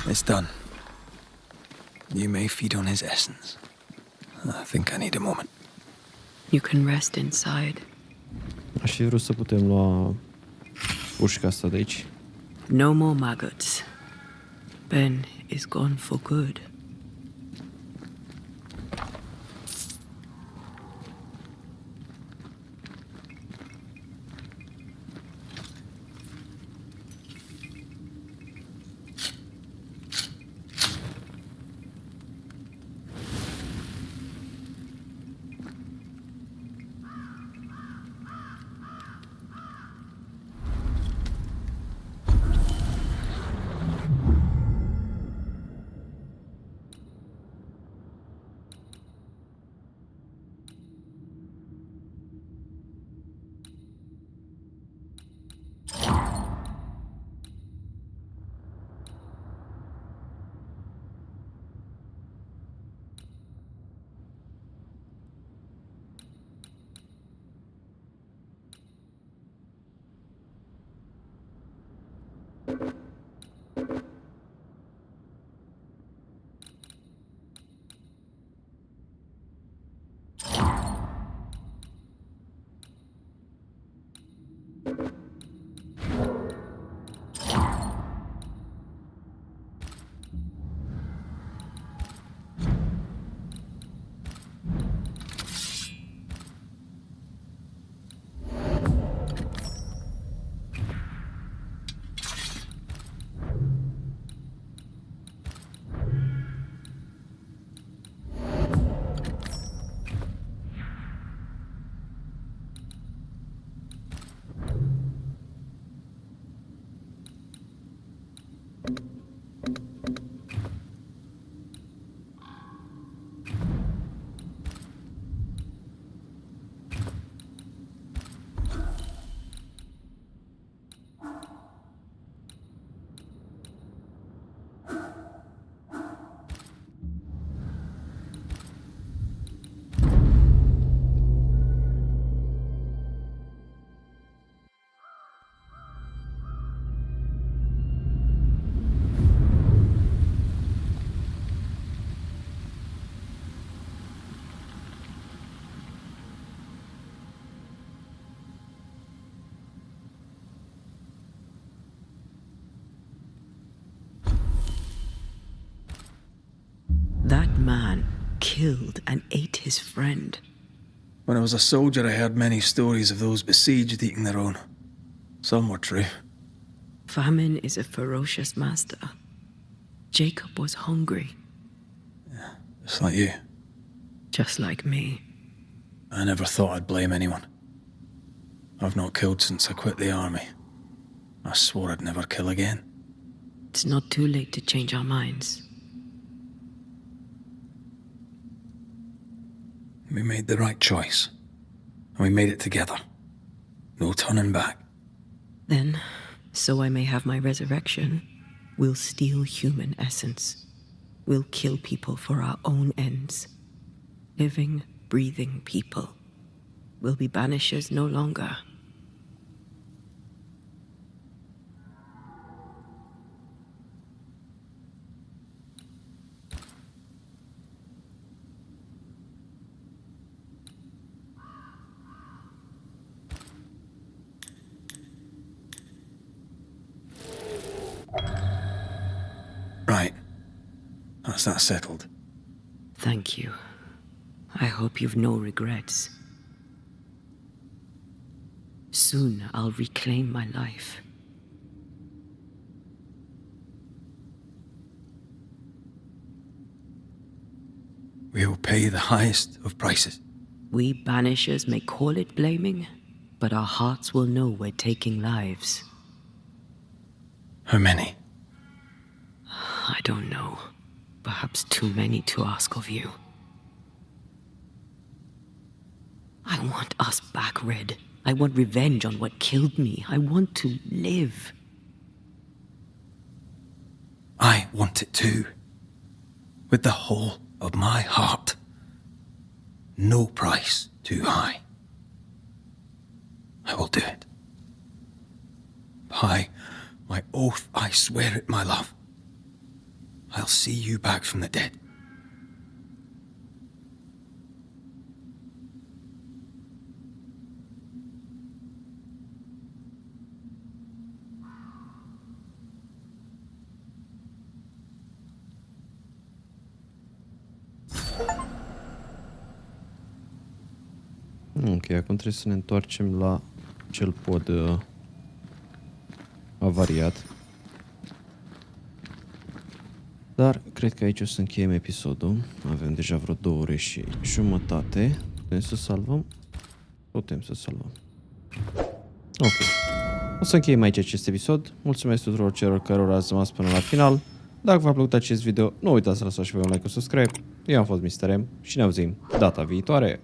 It's done. You may feed on his essence. I think I need a moment. You can rest inside. Aș fi vrut să putem lua pușca asta de aici. No more maggots. Ben is gone for good. That man killed and ate his friend. When I was a soldier, I heard many stories of those besieged eating their own. Some were true. Famine is a ferocious master. Jacob was hungry. Yeah, just like you. Just like me. I never thought I'd blame anyone. I've not killed since I quit the army. I swore I'd never kill again. It's not too late to change our minds. We made the right choice. And we made it together. No turning back. Then, so I may have my resurrection, we'll steal human essence. We'll kill people for our own ends. Living, breathing people. We'll be banishers no longer. Right. That's that settled. Thank you. I hope you've no regrets. Soon I'll reclaim my life. We'll pay the highest of prices. We banishers may call it blaming, but our hearts will know we're taking lives. How many? I don't know. Perhaps too many to ask of you. I want us back, Red. I want revenge on what killed me. I want to live. I want it too. With the whole of my heart. No price too high. I will do it. By my oath, I swear it, my love. I'll see you back from the dead. Ok, acum trebuie să ne întoarcem la cel pod avariat. Dar cred că aici o să încheiem episodul. Avem deja vreo 2 ore și jumătate. Putem să salvăm? Putem să salvăm. Ok. O să încheiem aici acest episod. Mulțumesc tuturor celor care ați rămas până la final. Dacă v-a plăcut acest video, nu uitați să lăsați și voi un like, un subscribe. Eu am fost Mr. M și ne auzim data viitoare.